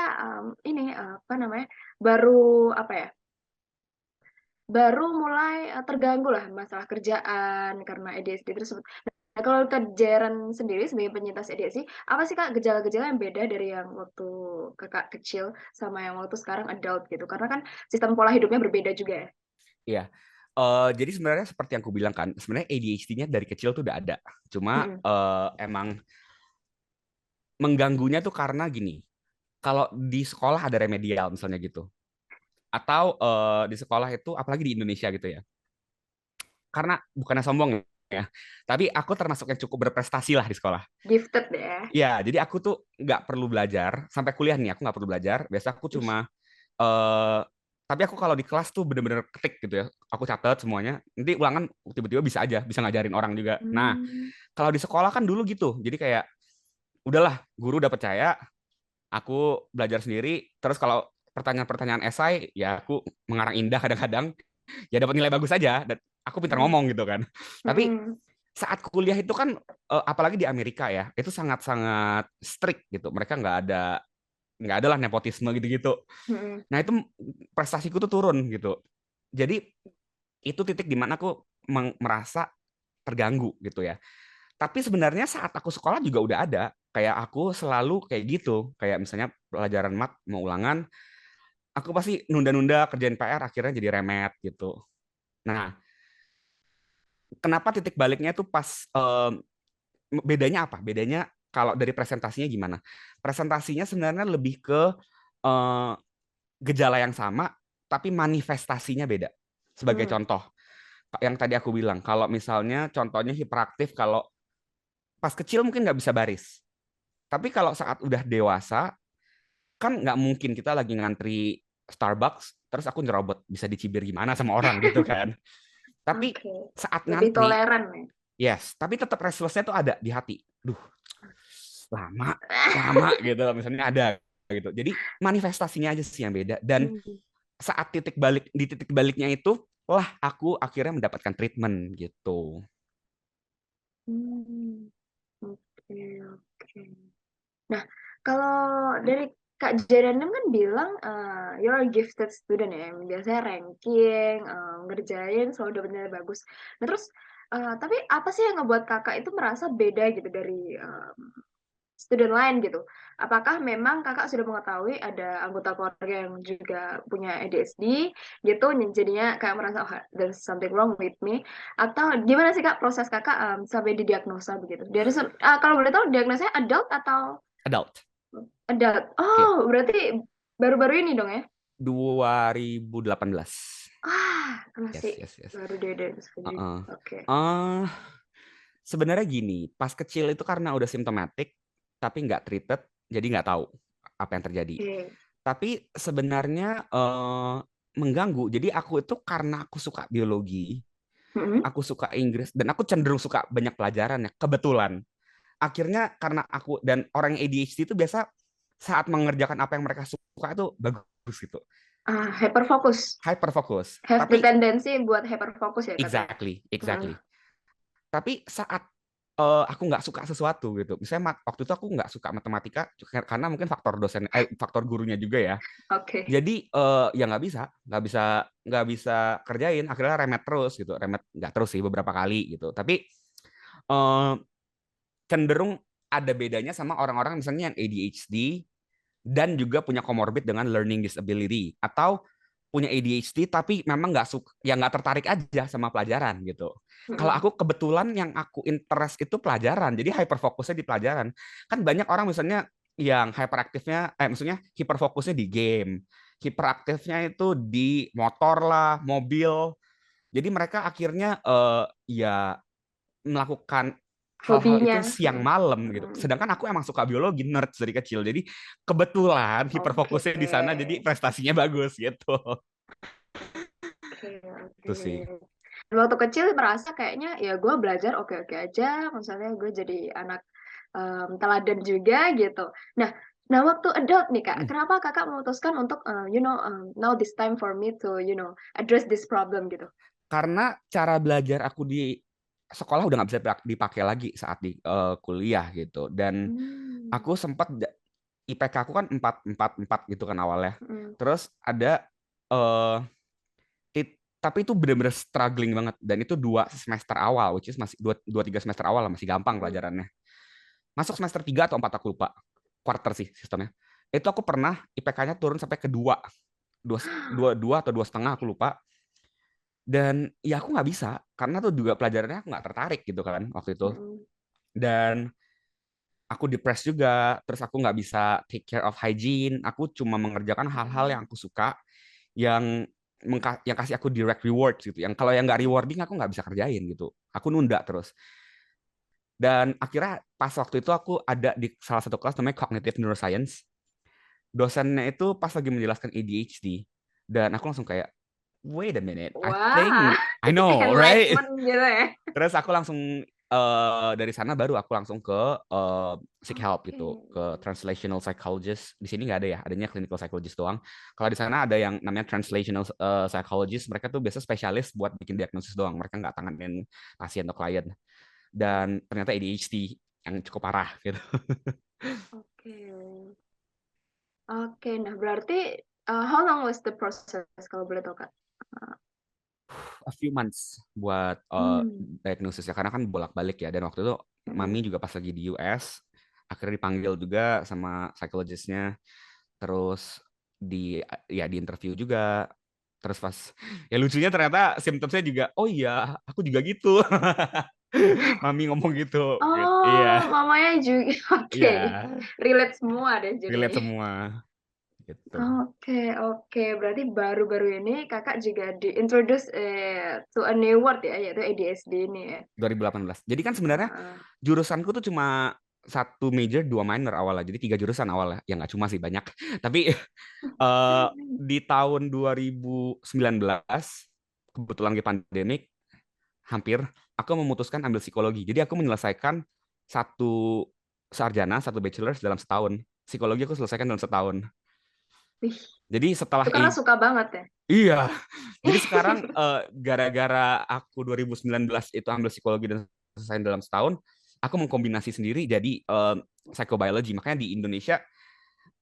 ini apa namanya, baru apa ya, baru mulai terganggu lah masalah kerjaan karena ADHD tersebut. Nah, kalau Kak Jeren sendiri sebagai penyintas ADHD, apa sih Kak gejala-gejala yang beda dari yang waktu Kakak kecil sama yang waktu sekarang adult gitu? Karena kan sistem pola hidupnya berbeda juga ya. Iya. Jadi sebenarnya seperti yang aku bilang kan, sebenarnya ADHD-nya dari kecil tuh udah ada. Cuma Mm-mm. emang mengganggunya tuh karena gini, kalau di sekolah ada remedial misalnya gitu, atau di sekolah itu, apalagi di Indonesia gitu ya, karena bukannya sombong ya, tapi aku termasuk yang cukup berprestasi lah di sekolah. Gifted ya. Ya, jadi aku tuh nggak perlu belajar sampai kuliah nih, aku nggak perlu belajar. Biasa aku Ih, cuma eh, Tapi aku kalau di kelas tuh bener-bener ketik gitu ya. Aku catat semuanya. Nanti ulangan tiba-tiba bisa aja, bisa ngajarin orang juga. Nah, Hmm. kalau di sekolah kan dulu gitu. Jadi kayak udahlah, guru udah percaya, aku belajar sendiri. Terus kalau pertanyaan-pertanyaan esai, ya aku mengarang indah kadang-kadang, ya dapat nilai bagus aja. Dan aku pintar Hmm. ngomong gitu kan. Tapi Hmm. saat kuliah itu kan, apalagi di Amerika ya, itu sangat-sangat strict gitu. Mereka nggak ada lah nepotisme gitu-gitu. Hmm. Nah itu prestasiku tuh turun gitu. Jadi itu titik di mana aku merasa terganggu gitu ya. Tapi sebenarnya saat aku sekolah juga udah ada. Kayak aku selalu kayak gitu. Kayak misalnya pelajaran mat mau ulangan, aku pasti nunda-nunda kerjain PR akhirnya jadi remet gitu. Nah, kenapa titik baliknya tuh pas bedanya apa? Bedanya kalau dari presentasinya gimana? Presentasinya sebenarnya lebih ke eh, gejala yang sama, tapi manifestasinya beda. Sebagai Hmm. contoh, yang tadi aku bilang, kalau misalnya contohnya hiperaktif, kalau pas kecil mungkin nggak bisa baris. Tapi kalau saat udah dewasa, kan nggak mungkin kita lagi ngantri Starbucks, terus aku nyerobot, bisa dicibir gimana sama orang gitu kan. Tapi Oke. saat Lebih ngantri, toleran ya. yes, tapi tetap restlessnya tuh ada di hati. Duh, lama, lama gitu, misalnya ada gitu. Jadi manifestasinya aja sih yang beda. Dan Hmm. saat titik baliknya itu, lah aku akhirnya mendapatkan treatment gitu. Hmm. Oke, oke. Nah, kalau dari Kak Jaranem kan bilang you're a gifted student ya, yang biasanya ranking, ngerjain selalu dapat nilai bagus. Nah, terus tapi apa sih yang ngebuat kakak itu merasa beda gitu dari student lain gitu? Apakah memang kakak sudah mengetahui ada anggota keluarga yang juga punya ADHD gitu, jadinya kayak merasa oh, there's something wrong with me? Atau gimana sih kak proses kakak sampai didiagnosa begitu? Dari kalau boleh tahu diagnosanya adult atau Adult. adult? Oke, Oh, berarti baru-baru ini dong ya? 2018. Ah, Yes, masih yes, yes. baru diagnosa. Heeh. Oke. Eh, sebenarnya gini, pas kecil itu karena udah simptomatik, tapi nggak treated, jadi nggak tahu apa yang terjadi. Oke. Tapi sebenarnya mengganggu. Jadi aku itu karena aku suka biologi, Mm-mm. aku suka Inggris, dan aku cenderung suka banyak pelajaran ya, kebetulan. Akhirnya karena aku dan orang yang ADHD itu biasa saat mengerjakan apa yang mereka suka itu bagus gitu. Hyperfocus. Hyper fokus. Have the Tapi tendency buat hyperfocus ya katanya. exactly, Mm. exactly. Tapi saat aku nggak suka sesuatu gitu, misalnya waktu itu aku nggak suka matematika karena mungkin faktor gurunya juga ya. Oke. Jadi ya nggak bisa kerjain, akhirnya remet terus gitu, remet nggak terus sih beberapa kali gitu. Tapi eh, cenderung ada bedanya sama orang-orang misalnya yang ADHD dan juga punya comorbid dengan learning disability, atau punya ADHD tapi memang nggak suka, ya nggak tertarik aja sama pelajaran gitu. Kalau Mm-mm. aku kebetulan yang aku interest itu pelajaran, jadi hyperfokusnya di pelajaran. Kan banyak orang misalnya yang hyperaktifnya, maksudnya hiperfokusnya di game, hiperaktifnya itu di motor lah, mobil. Jadi mereka akhirnya ya melakukan hal-hal itu Hobinya. siang malam gitu. Mm. Sedangkan aku emang suka biologi, nerd dari kecil. Jadi kebetulan Oke. hiperfokusnya di sana, jadi prestasinya bagus gitu. Oke, oke. Itu sih. Dan waktu kecil merasa kayaknya ya gue belajar oke-oke aja, misalnya gue jadi anak teladan juga gitu. Nah, nah waktu adult nih kak, kenapa kakak memutuskan untuk now this time for me to address this problem gitu? Karena cara belajar aku di sekolah udah nggak bisa dipakai lagi saat di kuliah gitu. Dan Hmm. aku sempat IPK aku kan 4,4,4 gitu kan awalnya. Mm. Terus ada eh tapi itu bener-bener struggling banget, dan itu 2 semester awal, which is masih dua tiga semester awal lah, masih gampang Mm. pelajarannya. Masuk semester 3 atau 4 aku lupa, quarter sih sistemnya. Itu aku pernah IPK-nya turun sampai ke dua atau 2,5 aku lupa. Dan ya aku nggak bisa karena tuh juga pelajarannya aku nggak tertarik gitu kan waktu itu. Mm. Dan aku depressed juga, terus aku nggak bisa take care of hygiene. Aku cuma mengerjakan hal-hal yang aku suka, yang yang kasih aku direct reward gitu. Yang kalau yang nggak rewarding aku nggak bisa kerjain gitu. Aku nunda terus. Dan akhirnya pas waktu itu aku ada di salah satu kelas namanya Cognitive Neuroscience. Dosennya itu pas lagi menjelaskan ADHD, Dan aku langsung kayak, wait a minute, I Wah, think I know, right? enlightenment gitu ya. Terus aku langsung dari sana baru aku langsung ke seek help Oke. gitu, ke translational psychologist. Di sini nggak ada ya, adanya clinical psychologist doang. Kalau di sana ada yang namanya translational psychologist. Mereka tuh biasa spesialis buat bikin diagnosis doang. Mereka nggak tanganin pasien atau klien. Dan ternyata ADHD yang cukup parah gitu. Oke. Oke, nah berarti how long was the process kalau boleh tahu Kak? Uh, A few months buat hmm. diagnosis ya, karena kan bolak-balik ya. Dan waktu itu Mm-mm. mami juga pas lagi di US, akhirnya dipanggil juga sama psikologistnya. Terus di interview juga. Terus pas ya lucunya ternyata simptomnya juga, oh iya aku juga gitu. Mami ngomong gitu, gitu. Oh, Iya, mamanya juga. Oke. iya, Relate semua deh relate jadinya. semua gitu. Oke, oke. Berarti baru-baru ini kakak juga di-introduce to a new word ya, yaitu ADHD ini ya. 2018. Jadi kan sebenarnya Ah. jurusanku tuh cuma satu major, dua minor awalnya. Jadi tiga jurusan awalnya. Ya nggak cuma sih, banyak. Tapi di tahun 2019, kebetulan lagi pandemik, hampir, aku memutuskan ambil psikologi. Jadi aku menyelesaikan satu sarjana, satu bachelor dalam setahun. Psikologi aku selesaikan dalam setahun. Wih, Jadi setelah itu karena suka banget ya. iya. Jadi sekarang gara-gara aku 2019 itu ambil psikologi dan selesai dalam setahun, aku mengkombinasi sendiri jadi psychobiology. Makanya di Indonesia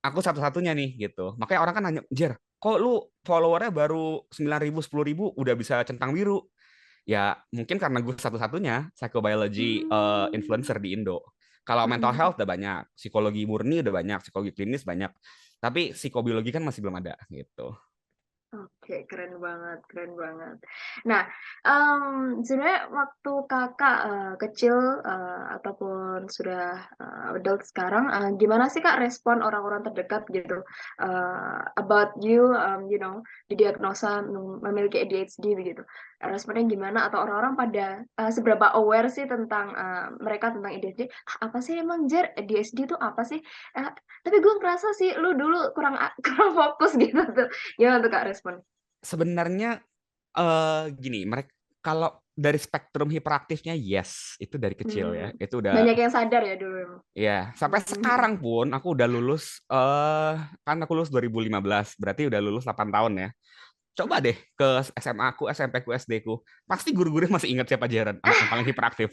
aku satu-satunya nih gitu. Makanya orang kan nanya, Jer, kok lu followernya baru 9.000, 10.000 udah bisa centang biru? Ya mungkin karena gue satu-satunya psychobiology Hmm. influencer di Indo. Kalau mental Mm-mm. health udah banyak, psikologi murni udah banyak, psikologi klinis banyak. Tapi psikobiologi kan masih belum ada gitu. Oke, keren banget, keren banget. Nah, sebenarnya waktu kakak kecil ataupun sudah adult sekarang, gimana sih kak respon orang-orang terdekat gitu about you, didiagnosa memiliki ADHD begitu? Responnya gimana? Atau orang-orang pada seberapa aware sih tentang mereka tentang ADHD? "Ah, apa sih emang Jer? ADHD itu apa sih? Eh, tapi gue ngerasa sih lu dulu kurang kurang fokus gitu tuh. Gimana tuh Kak respon? Sebenarnya gini, mereka kalau dari spektrum hiperaktifnya yes, itu dari kecil ya. Hmm, Itu udah banyak yang sadar ya dulu emang? ya, sampai Mhm. sekarang pun aku udah lulus kan aku lulus 2015, berarti udah lulus 8 tahun ya. Coba deh ke SMA aku, SMP ku, SD ku. Pasti guru-guru masih ingat siapa Jaren, anak yang paling hiperaktif.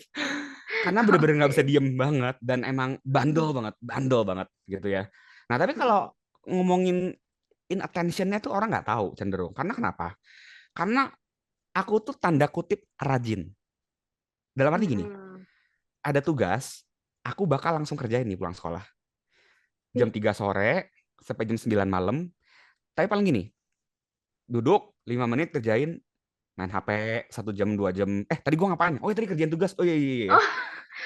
Karena bener-bener nggak bisa Oke. diem banget dan emang Mhm. bandel banget gitu ya. Nah, tapi kalau ngomongin inattention-nya tuh orang nggak tahu cenderung. Karena kenapa? Karena aku tuh tanda kutip rajin. Dalam arti gini, Mhm. ada tugas, aku bakal langsung kerjain nih pulang sekolah. Jam Ih, 3 sore sampai jam 9 malam. Tapi paling gini, duduk 5 menit kerjain, main HP 1 jam 2 jam. Tadi gua ngapain? Oh ya tadi kerjain tugas. Oh iya iya iya. oh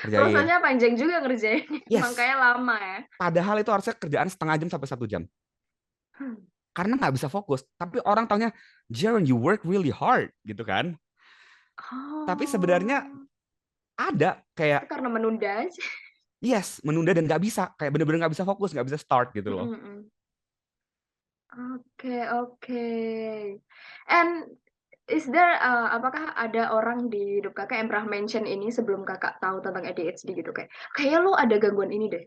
Kerjain. prosesnya panjang juga ngerjainnya, Yes. makanya lama ya? Padahal itu harusnya kerjaan setengah jam sampai 1 jam. Hmm. Karena nggak bisa fokus. Tapi orang taunya, Jaron, you work really hard gitu kan. Tapi sebenarnya Oh, ada itu kayak karena menunda aja. yes menunda dan nggak bisa kayak bener-bener nggak bisa fokus, nggak bisa start gitu Mhm loh. mhm. Oke, oke. And is there, apakah ada orang di hidup Kakak yang pernah mention ini sebelum Kakak tahu tentang ADHD gitu? Kayak, "Kayaknya lu ada gangguan ini deh,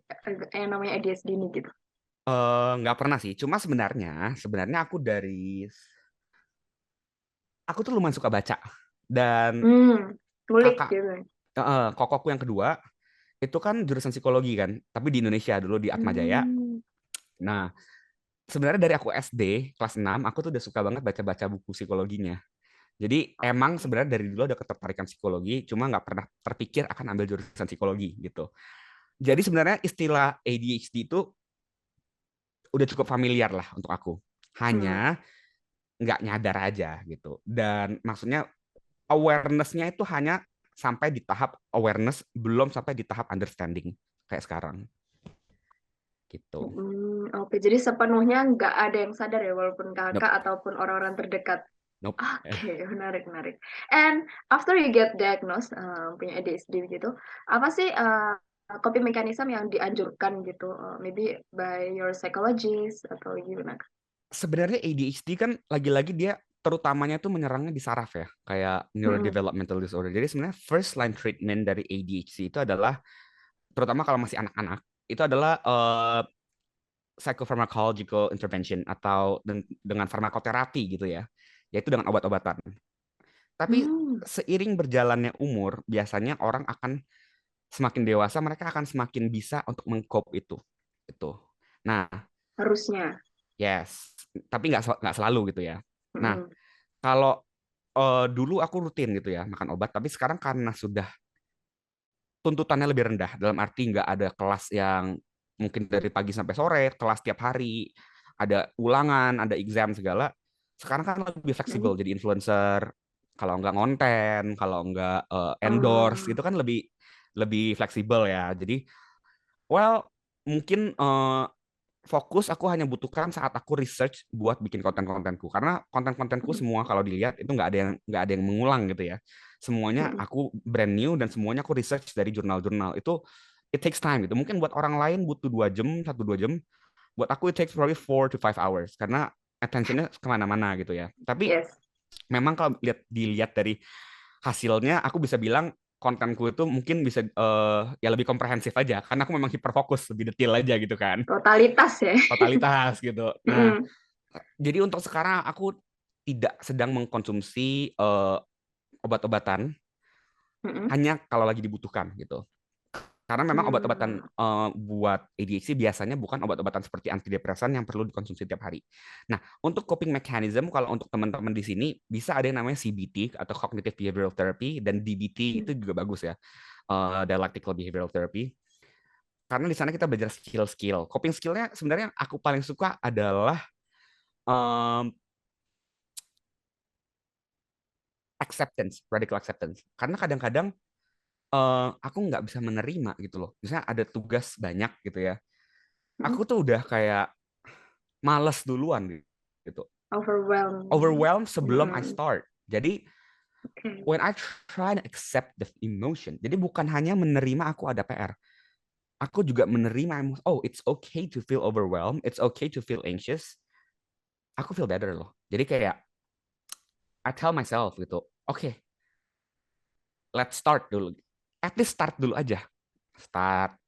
yang namanya ADHD ini," gitu? Nggak pernah sih. Cuma sebenarnya aku tuh lumayan suka baca. Dan Hmm, ngulik kakak, gitu? kokokku yang kedua itu kan jurusan psikologi kan, tapi di Indonesia dulu di Atmajaya. Mmm, Nah, sebenarnya dari aku SD kelas 6 aku tuh udah suka banget baca-baca buku psikologinya. Jadi emang oke. sebenarnya dari dulu ada ketertarikan psikologi, cuma nggak pernah terpikir akan ambil jurusan psikologi gitu. Jadi sebenarnya istilah ADHD itu udah cukup familiar lah untuk aku. Mmm, Hanya nggak nyadar aja gitu. Dan maksudnya awareness-nya itu hanya sampai di tahap awareness, belum sampai di tahap understanding kayak sekarang gitu. oke. Jadi sepenuhnya nggak ada yang sadar ya walaupun Nope, Kakak ataupun orang-orang terdekat? nope. Oke, menarik menarik. And after you get diagnosed, punya ADHD gitu, apa sih, coping mechanism yang dianjurkan gitu, maybe by your psychologist atau gimana, Kak? sebenarnya ADHD kan lagi-lagi dia terutamanya tuh menyerangnya di saraf ya, kayak Mm-mm. neurodevelopmental disorder. Jadi sebenarnya first line treatment dari ADHD itu adalah, terutama kalau masih anak-anak, itu adalah psychopharmacological intervention atau dengan farmakoterapi gitu ya, yaitu dengan obat-obatan. Tapi Hmm, seiring berjalannya umur, biasanya orang akan semakin dewasa, mereka akan semakin bisa untuk mengcope itu. Nah, harusnya. yes, tapi nggak selalu gitu ya. Nah, Mm-mm. kalau dulu aku rutin gitu ya makan obat, tapi sekarang karena sudah tuntutannya lebih rendah, dalam arti nggak ada kelas yang mungkin dari pagi sampai sore, kelas tiap hari, ada ulangan, ada exam segala. Sekarang kan lebih fleksibel Mm-mm. jadi influencer, kalau nggak ngonten, kalau nggak endorse Oh, itu kan lebih lebih fleksibel ya. Jadi well, mungkin fokus aku hanya butuhkan saat aku research buat bikin konten-kontenku, karena konten-kontenku mm-mm. semua kalau dilihat itu nggak ada yang mengulang gitu ya, semuanya Mm-mm. aku brand new dan semuanya aku research dari jurnal-jurnal. Itu it takes time gitu, mungkin buat orang lain butuh 2 jam, 1-2 jam, buat aku it takes probably 4 to 5 hours karena attentionnya kemana-mana gitu ya. Tapi Yes. memang kalau dilihat dari hasilnya, aku bisa bilang kontenku itu mungkin bisa ya lebih komprehensif aja karena aku memang hiperfokus lebih detail aja gitu kan, Totalitas ya. totalitas gitu. Nah, Mm-mm. jadi untuk sekarang aku tidak sedang mengkonsumsi obat-obatan, Mm-mm. hanya kalau lagi dibutuhkan gitu. Karena memang obat-obatan Hmm. buat ADHD biasanya bukan obat-obatan seperti antidepresan yang perlu dikonsumsi tiap hari. Nah, untuk coping mechanism, kalau untuk teman-teman di sini bisa ada yang namanya CBT atau Cognitive Behavioral Therapy, dan DBT itu juga bagus ya, Dialectical Behavioral Therapy. Karena di sana kita belajar skill-skill. Coping skillnya sebenarnya yang aku paling suka adalah um, acceptance, radical acceptance. Karena kadang-kadang aku nggak bisa menerima gitu loh. Misalnya ada tugas banyak gitu ya. Mm-mm. Aku tuh udah kayak males duluan gitu. Overwhelmed. Overwhelmed sebelum I Hmm. start. Jadi Okay. when I try to accept the emotion. Jadi bukan hanya menerima aku ada PR. Aku juga menerima emosi. Oh, it's okay to feel overwhelmed. It's okay to feel anxious. Aku feel better loh. Jadi kayak I tell myself gitu. Oke, let's start dulu. At least start dulu aja. Start.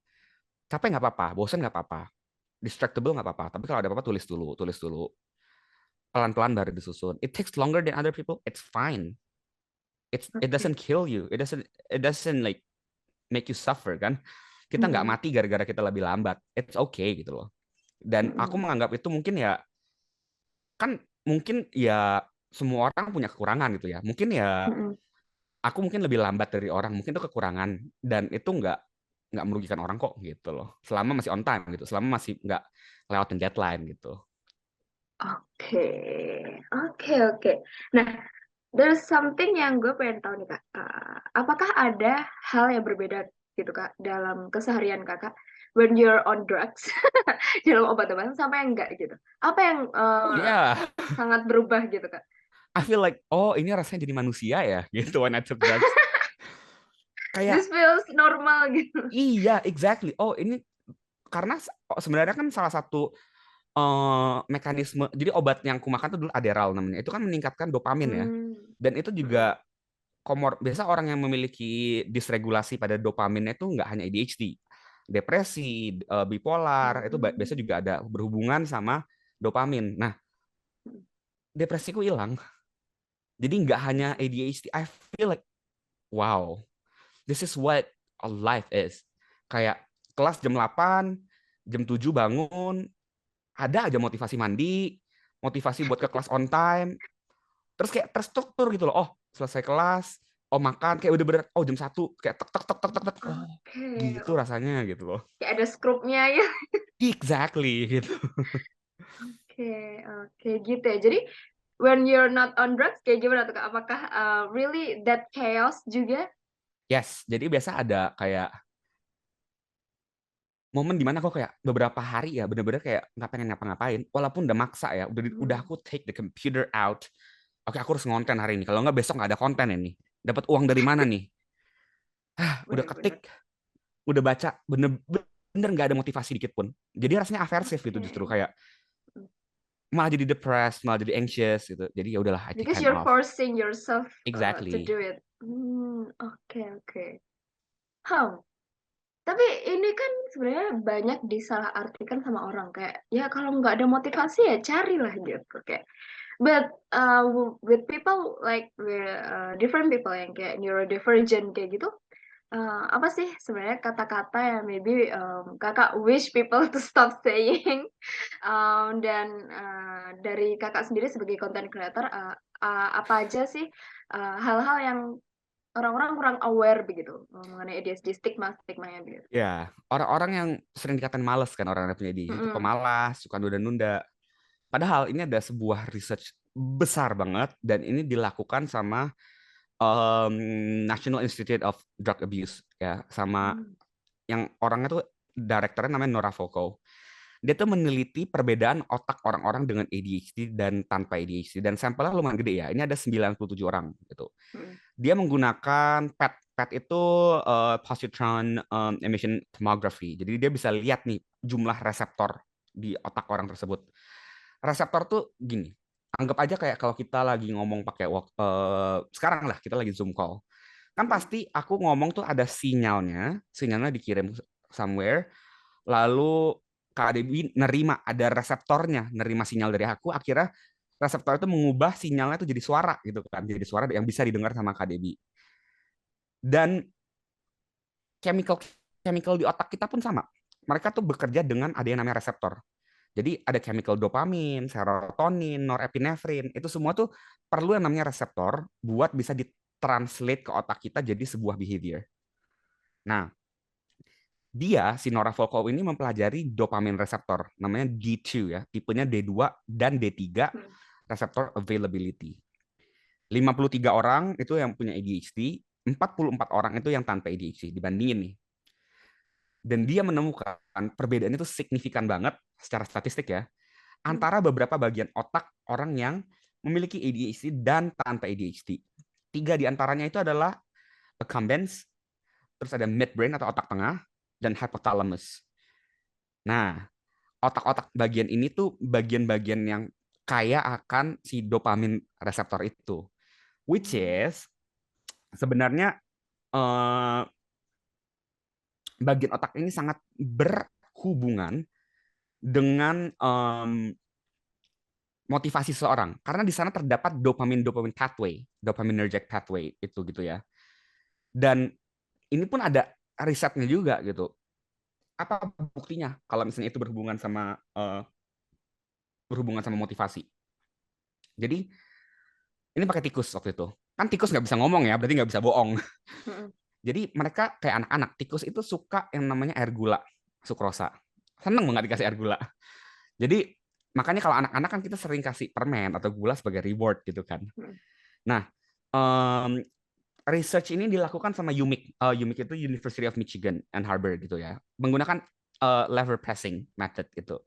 Capek nggak apa-apa, bosan nggak apa-apa, distractible nggak apa-apa. Tapi kalau ada apa-apa tulis dulu, tulis dulu. Pelan-pelan baru disusun. It takes longer than other people. It's fine. It Okay. doesn't kill you. It doesn't like make you suffer kan. Kita nggak Mm-mm. mati gara-gara kita lebih lambat. It's okay gitu loh. Dan aku Mm-mm. menganggap itu mungkin ya, kan mungkin ya semua orang punya kekurangan gitu ya. Mungkin ya Mm-mm. aku mungkin lebih lambat dari orang. Mungkin itu kekurangan, dan itu nggak merugikan orang kok gitu loh. Selama masih on time gitu. Selama masih nggak lewatin deadline gitu. Oke, oke, oke. Nah, there's something yang gue pengen tahu nih Kak. Apakah ada hal yang berbeda gitu Kak dalam keseharian Kakak when you're on drugs, dalam obat-obatan sampai yang enggak gitu? Apa yang Oh ya, sangat berubah gitu Kak? I feel like, oh ini rasanya jadi manusia ya gitu when I took drugs. Kayak This feels normal gitu. iya, exactly. Oh ini karena sebenarnya kan salah satu mekanisme. Jadi obat yang aku makan itu dulu Adderall namanya. Itu kan meningkatkan dopamin ya. Hmm. Dan itu Mm-mm. juga biasa orang yang memiliki disregulasi pada dopaminnya itu nggak hanya ADHD, depresi, bipolar itu biasa Hmm. juga ada berhubungan sama dopamin. Nah, depresiku hilang. Jadi nggak hanya ADHD. I feel like wow, this is what a life is. Kayak kelas jam 8, jam 7 bangun, ada aja motivasi mandi, motivasi buat ke kelas on time, terus kayak terstruktur gitu loh. Oh, selesai kelas, oh makan, kayak udah bener, oh jam 1, kayak tek tek tek tek tek tek. Oh, Oke, gitu rasanya gitu loh. kayak ada skrupnya ya. Exactly gitu. Oke, oke gitu ya. Jadi when you're not on drugs kayak gimana tuh Kak? Apakah really that chaos juga? Yes, jadi biasa ada kayak momen dimana aku kayak beberapa hari ya bener-bener kayak nggak pengen ngapa-ngapain, walaupun udah maksa ya, udah Hmm. aku take the computer out. Oke, aku harus ngonten hari ini, kalau nggak besok nggak ada konten ini. Dapat uang dari mana nih? Udah Bener-bener. ketik, udah baca, bener-bener nggak ada motivasi dikit pun. Jadi rasanya aversif gitu, justru Oke. kayak malah jadi depressed, malah jadi anxious gitu. Jadi ya udahlah, I take Because time you're off. forcing yourself to Exactly. do it. Oke, oke. Hmm. Tapi ini kan sebenarnya banyak disalahartikan sama orang kayak ya kalau nggak ada motivasi ya carilah gitu kayak. But with people like different people yang kayak neurodivergent kayak gitu, apa sih sebenarnya kata-kata yang maybe kakak wish people to stop saying. Dan dari kakak sendiri sebagai content creator, apa aja sih hal-hal yang orang-orang kurang aware begitu mengenai ADHD, stigma-stigmanya begitu? Ya, orang-orang yang sering dikatakan malas kan orang yang punya ADHD itu Mhm, pemalas, suka nunda-nunda. Padahal ini ada sebuah research besar banget dan ini dilakukan sama um, National Institute of Drug Abuse ya, sama mmm, yang orangnya tuh direkturnya namanya Nora Volkow. Dia tuh meneliti perbedaan otak orang-orang dengan ADHD dan tanpa ADHD dan sampelnya lumayan gede ya. Ini ada 97 orang gitu. mhm, Dia menggunakan PET. PET itu positron emission tomography. Jadi dia bisa lihat nih jumlah reseptor di otak orang tersebut. Reseptor tuh gini. Anggap aja kayak kalau kita lagi ngomong pakai sekarang lah kita lagi Zoom call. Kan mhm, pasti aku ngomong tuh ada sinyalnya, sinyalnya dikirim somewhere, lalu Kak Debi nerima ada reseptornya, nerima sinyal dari aku, akhirnya reseptor itu mengubah sinyalnya itu jadi suara gitu kan, jadi suara yang bisa didengar sama Kak Debi. Dan chemical chemical di otak kita pun sama. Mereka tuh bekerja dengan ada yang namanya reseptor. Jadi ada chemical dopamin, serotonin, norepinefrin, itu semua tuh perlu yang namanya reseptor buat bisa ditranslate ke otak kita jadi sebuah behavior. Nah, dia si Nora Volkow ini mempelajari dopamin reseptor namanya D2 ya, tipenya D2 dan D3 mhm, reseptor availability. 53 orang itu yang punya ADHD, 44 orang itu yang tanpa ADHD dibandingin nih. Dan dia menemukan perbedaan itu signifikan banget secara statistik ya mhm, antara beberapa bagian otak orang yang memiliki ADHD dan tanpa ADHD. Tiga di antaranya itu adalah accumbens, terus ada midbrain atau otak tengah, dan hypothalamus. Nah, otak-otak bagian ini tuh bagian-bagian yang kaya akan si dopamin reseptor itu. Which mmm, is sebenarnya eh, bagian otak ini sangat berhubungan dengan motivasi seseorang karena di sana terdapat dopamin pathway, dopaminergic pathway itu gitu ya. Dan ini pun ada risetnya juga gitu. Apa buktinya kalau misalnya itu berhubungan sama motivasi? Jadi ini pakai tikus waktu itu. Kan tikus nggak bisa ngomong ya, berarti nggak bisa bohong. mhm, Jadi mereka kayak anak-anak, tikus itu suka yang namanya air gula, sukrosa. Seneng banget dikasih air gula. Jadi makanya kalau anak-anak kan kita sering kasih permen atau gula sebagai reward gitu kan. mhm, Nah, um, research ini dilakukan sama UMIC. UMIC itu University of Michigan and Harvard gitu ya. Menggunakan lever pressing method gitu.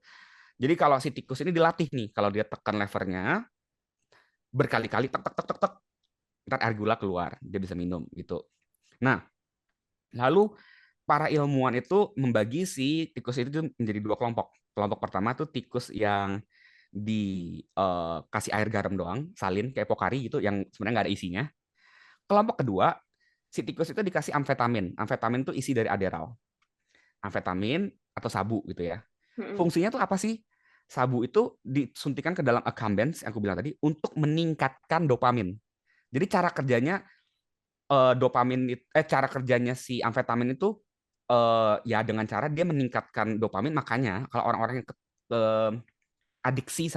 Jadi kalau si tikus ini dilatih nih, kalau dia tekan levernya berkali-kali tek tek tek tek tek, ntar air gula keluar, dia bisa minum gitu. Nah, lalu para ilmuwan itu membagi si tikus itu menjadi dua kelompok. Kelompok pertama tuh tikus yang dikasih air garam doang, salin kayak pokari gitu, yang sebenarnya nggak ada isinya. Kelompok kedua, si tikus itu dikasih amfetamin. Amfetamin itu isi dari Adderall. Amfetamin atau sabu gitu ya. mhm, Fungsinya tuh apa sih? Sabu itu disuntikan ke dalam accumbens yang aku bilang tadi untuk meningkatkan dopamin. Jadi cara kerjanya si amfetamin itu ya dengan cara dia meningkatkan dopamin. Makanya kalau orang-orang yang eh, adiksi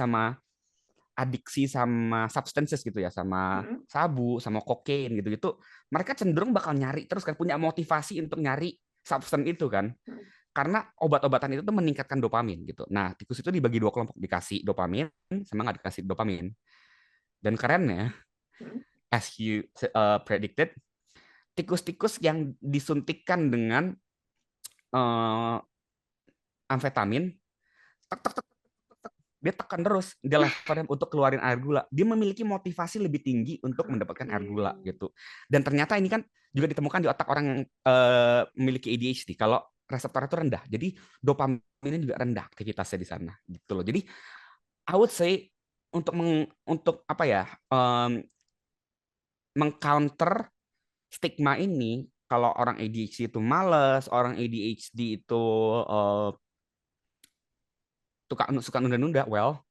sama substances gitu ya, sama mhm, sabu, sama kokain gitu-gitu, mereka cenderung bakal nyari terus kan, punya motivasi untuk nyari substance itu kan. mhm, Karena obat-obatan itu tuh meningkatkan dopamin gitu. Nah, tikus itu dibagi dua kelompok, dikasih dopamin sama nggak dikasih dopamin. Dan kerennya, mhm, as you predicted, tikus-tikus yang disuntikkan dengan uh, amfetamin, tek, tek, tek, dia tekan terus dia levernya untuk keluarin air gula. Dia memiliki motivasi lebih tinggi untuk mendapatkan oke, air gula gitu. Dan ternyata ini kan juga ditemukan di otak orang yang memiliki ADHD. Kalau reseptor itu rendah, jadi dopaminnya juga rendah aktivitasnya di sana gitu loh. Jadi I would say untuk apa ya, mengcounter stigma ini, kalau orang ADHD itu malas, orang ADHD itu suka nunda-nunda, well,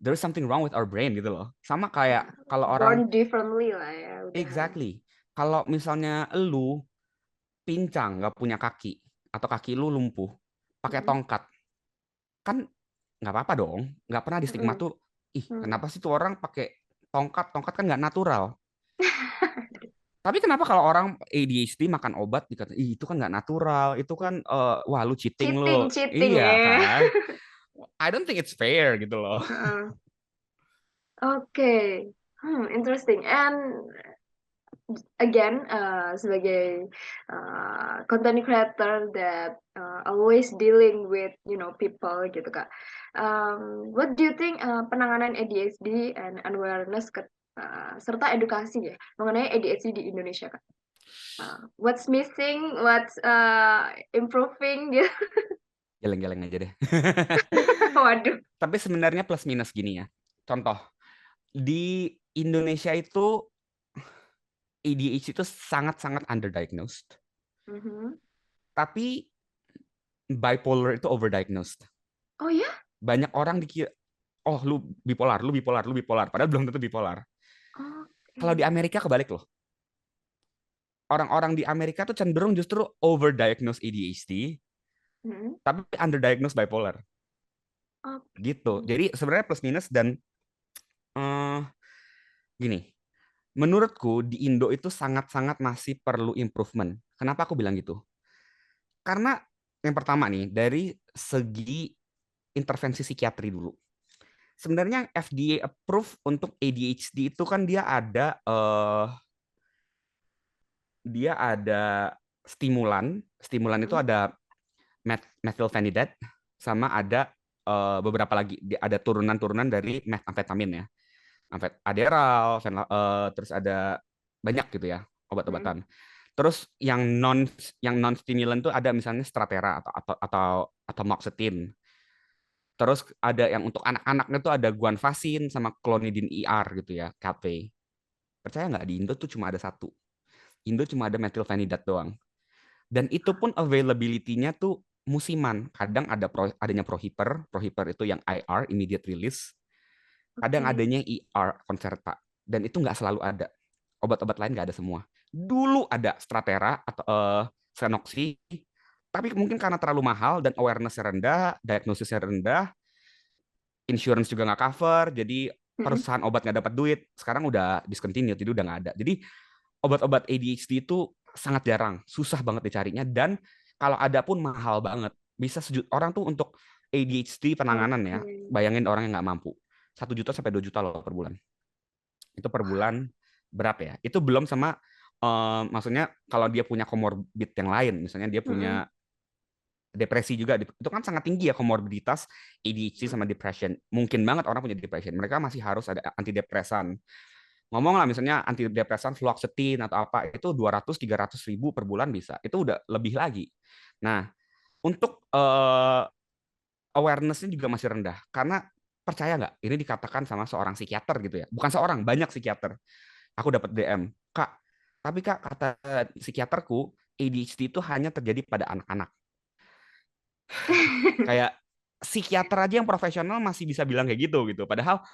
there's something wrong with our brain gitu loh. Sama kayak kalau orang, Born differently lah ya udahan. exactly. Kalau misalnya lu pincang, nggak punya kaki, atau kaki lu lumpuh, pakai Mm-mm. tongkat, kan nggak apa-apa dong. Nggak pernah di stigma Mm-mm. tuh, ih Mm. kenapa sih tuh orang pakai tongkat, tongkat kan nggak natural. Tapi kenapa kalau orang ADHD makan obat dikata, ih itu kan nggak natural, itu kan wah lu cheating Cheating, lu. cheating Iya ya. kan? I don't think it's fair gitu loh. Heeh. Oke. Interesting. And again, sebagai content creator that always dealing with people gitu Kak. What do you think penanganan ADHD and awareness serta edukasi ya mengenai ADHD di Indonesia Kak? What's missing, what's improving gitu. Geleng-geleng aja deh. Waduh. Tapi sebenarnya plus minus gini ya. Contoh, di Indonesia itu ADHD itu sangat-sangat underdiagnosed. Mhm. Tapi bipolar itu overdiagnosed. Oh ya? Banyak orang dikira, oh lu bipolar, lu bipolar, lu bipolar. Padahal belum tentu bipolar. Kalau di Oke. Amerika kebalik loh. Orang-orang di Amerika tuh cenderung justru overdiagnosed ADHD, Mhm. tapi underdiagnosed bipolar. Gitu. Oke. Jadi sebenarnya plus minus dan eh, gini. Menurutku di Indo itu sangat-sangat masih perlu improvement. Kenapa aku bilang gitu? Karena yang pertama nih, dari segi intervensi psikiatri dulu. Sebenarnya FDA approve untuk ADHD itu kan dia ada stimulan. Stimulan itu Mhm. ada methylphenidate sama ada beberapa lagi, ada turunan-turunan dari methamfetamin ya. Adderall, terus ada banyak gitu ya Mhm. obat-obatan. Terus yang non stimulan tuh ada misalnya Strattera atau Moxetin. Terus ada yang untuk anak-anaknya tuh ada guanfacin sama Clonidine IR gitu ya, KP. Percaya nggak, di Indo tuh cuma ada satu. Indo cuma ada methylphenidate doang. Dan itu pun availability-nya tuh musiman. Kadang adanya Prohiper, Prohiper itu yang IR, immediate release. Kadang Oke. adanya ER, Concerta. Dan itu nggak selalu ada. Obat-obat lain nggak ada semua. Dulu ada Strattera atau Xenoxy, tapi mungkin karena terlalu mahal dan awareness-nya rendah, diagnosisnya rendah, insurance juga nggak cover, jadi Mhm. perusahaan obat nggak dapat duit. Sekarang udah discontinued, jadi udah nggak ada. Jadi obat-obat ADHD itu sangat jarang, susah banget dicarinya, dan kalau ada pun mahal banget. Bisa orang tuh untuk ADHD penanganan ya, Oke. bayangin orang yang nggak mampu. 1 juta sampai 2 juta loh per bulan. Itu per bulan berapa ya? Itu belum sama maksudnya kalau dia punya komorbid yang lain, misalnya dia Mhm. punya depresi juga, itu kan sangat tinggi ya komorbiditas ADHD sama depression. Mungkin banget orang punya depression, mereka masih harus ada antidepresan. Ngomong lah misalnya antidepresan fluoxetine atau apa, itu 200-300 ribu per bulan bisa. Itu udah lebih lagi. Nah, untuk awareness-nya juga masih rendah. Karena percaya nggak, ini dikatakan sama seorang psikiater gitu ya. Bukan seorang, banyak psikiater. Aku dapat DM, Kak, tapi Kak, kata psikiaterku, ADHD itu hanya terjadi pada anak-anak. Kayak psikiater aja yang profesional masih bisa bilang kayak gitu. Padahal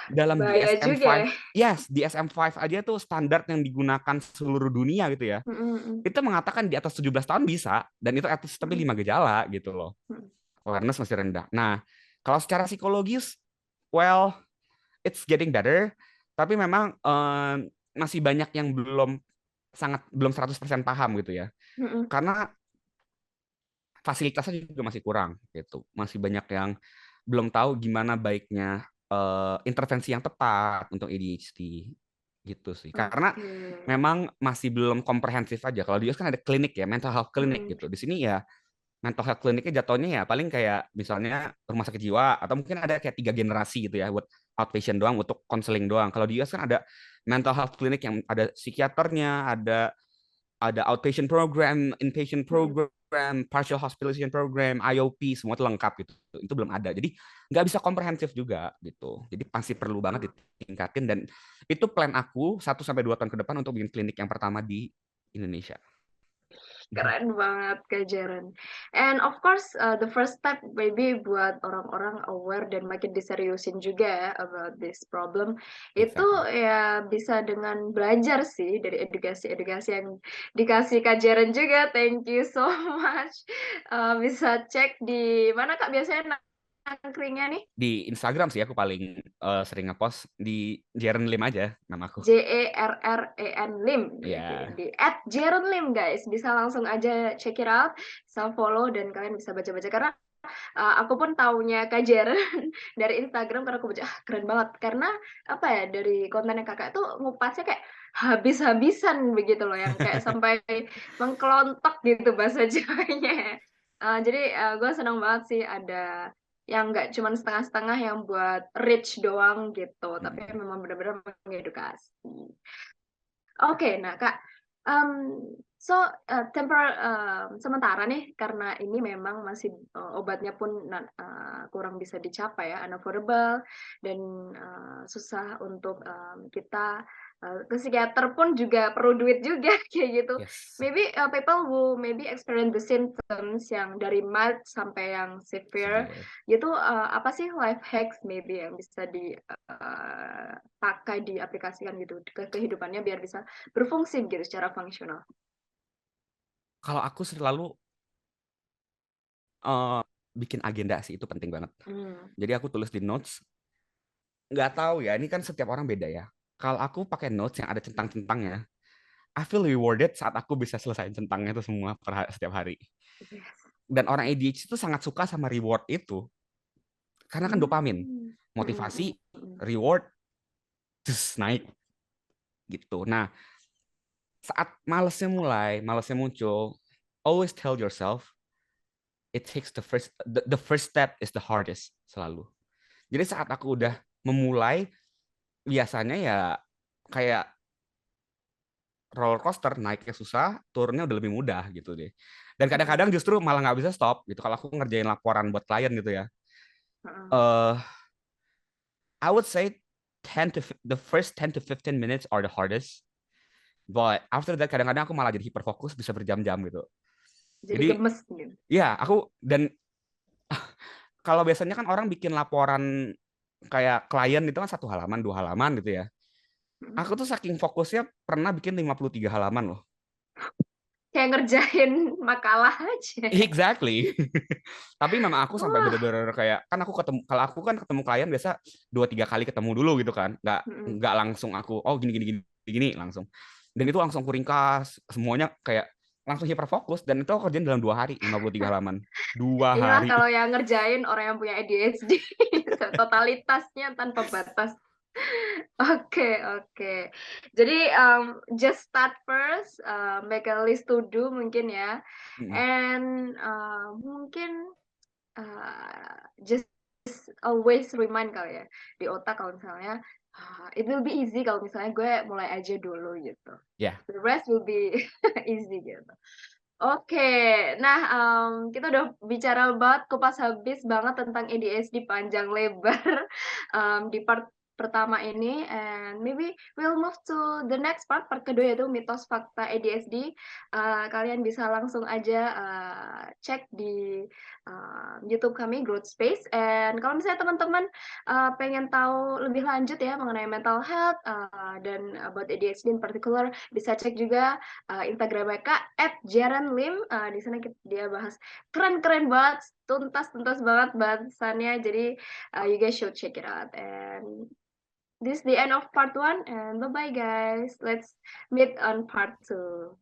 dalam Bahaya juga DSM-5, ya. yes, DSM-5 aja tuh standar yang digunakan seluruh dunia gitu ya. Mhm. Mhm. Itu mengatakan di atas 17 tahun bisa, dan itu atas tapi Mhm. 5 gejala gitu loh. Mhm. Awareness masih rendah. Nah, kalau secara psikologis, well, it's getting better, tapi memang masih banyak yang belum 100% paham gitu ya. Mhm. Karena fasilitasnya juga masih kurang gitu. Masih banyak yang belum tahu gimana baiknya intervensi yang tepat untuk ADHD gitu sih. Karena Oke. memang masih belum komprehensif aja. Kalau di US kan ada klinik ya, mental health clinic Mhm. gitu. Di sini ya mental health clinicnya jatuhnya ya paling kayak misalnya rumah sakit jiwa, atau mungkin ada kayak 3 generasi gitu ya buat outpatient doang, untuk konseling doang. Kalau di US kan ada mental health clinic yang ada psikiaternya, ada outpatient program, inpatient Mhm. program, partial hospitalization program, IOP, semua itu lengkap gitu. Itu belum ada. Jadi nggak bisa komprehensif juga gitu. Jadi pasti perlu banget ditingkatin dan itu plan aku 1 sampai 2 tahun ke depan untuk bikin klinik yang pertama di Indonesia. Keren banget Kak Jaren. And of course, the first step maybe buat orang-orang aware dan makin diseriusin juga ya about this problem, itu Exactly. ya bisa dengan belajar sih dari edukasi-edukasi yang dikasih Kak Jaren juga. Thank you so much. Bisa cek di mana Kak biasanya nangkringnya nih? Di Instagram sih aku paling sering ngepost di Jaren Lim aja namaku. JERREN Lim Ya, di @jeronlim guys, bisa langsung aja check it out, bisa follow dan kalian bisa baca-baca karena aku pun taunya Kak Jeren dari Instagram karena aku baca keren banget karena apa ya dari kontennya kakak tuh ngupasnya kayak habis-habisan begitu loh yang kayak sampai mengkelontok gitu bahasa Jawanya. Jadi gue senang banget sih ada yang nggak cuman setengah-setengah yang buat rich doang gitu, tapi mm, memang benar-benar mengedukasi. Oke, nah Kak, um, so sementara nih karena ini memang masih obatnya pun kurang bisa dicapai ya, unaffordable dan susah untuk kita ke psikiater pun juga perlu duit juga kayak gitu. yes. Maybe people who maybe experience the symptoms yang dari mild sampai yang severe Severe. gitu, apa sih life hacks maybe yang bisa pakai diaplikasikan gitu ke kehidupannya biar bisa berfungsi gitu secara fungsional. Kalau aku selalu eh, bikin agenda sih itu penting banget. Hmm. Jadi aku tulis di notes. Nggak tahu ya, ini kan setiap orang beda ya. Kalau aku pakai notes yang ada centang-centangnya, I feel rewarded saat aku bisa selesai centangnya itu semua setiap hari. Yes. Dan orang ADHD itu sangat suka sama reward itu karena kan dopamin, Hmm. Hmm, motivasi, hmm, hmm. reward, terus naik gitu. Nah, saat malesnya muncul, always tell yourself it takes the first step is the hardest selalu. Jadi saat aku udah memulai, biasanya ya kayak roller coaster, naiknya susah, turunnya udah lebih mudah gitu deh. Dan kadang-kadang justru malah nggak bisa stop gitu. Kalau aku ngerjain laporan buat klien gitu ya, Hmm. uh, I would say the first 10 to 15 minutes are the hardest. But after that kadang-kadang aku malah jadi hiperfokus bisa berjam-jam gitu. Jadi Jadi gemes gitu. ya aku dan kalau biasanya kan orang bikin laporan kayak klien itu kan 1 halaman, 2 halaman gitu ya. Hmm. Aku tuh saking fokusnya pernah bikin 53 halaman loh. Kayak ngerjain makalah aja. Exactly. Tapi memang aku sampai Wah. bener-bener kayak kan aku ketemu kalau aku kan ketemu klien biasa 2 3 kali ketemu dulu gitu kan. Hmm. Nggak langsung aku oh gini gini gini gini langsung. Dan itu langsung aku ringkas semuanya kayak langsung hiperfokus dan itu aku kerjain dalam 2 hari 53 halaman. dua Inilah hari. kalau yang ngerjain orang yang punya ADHD totalitasnya tanpa batas. Oke, oke. Jadi just start first, make a list to do mungkin ya, Mm-mm. and mungkin just always remind kali ya di otak kalau misalnya it will be easy kalau misalnya gue mulai aja dulu gitu. Ya. The rest will be easy gitu. Oke, nah kita udah bicara banget, kupas habis banget tentang ADHD panjang lebar di part pertama ini, and maybe we'll move to the next part kedua yaitu mitos fakta ADHD. Kalian bisa langsung aja cek di YouTube kami Growth Space. And kalau misalnya teman-teman pengen tahu lebih lanjut ya mengenai mental health dan about ADHD in particular, bisa cek juga Instagram mereka @jaranlim. Di sana dia bahas keren-keren banget, tuntas-tuntas banget bahasannya. Jadi you guys should check it out. And this is the end of part 1 and bye bye guys. Let's meet on part 2.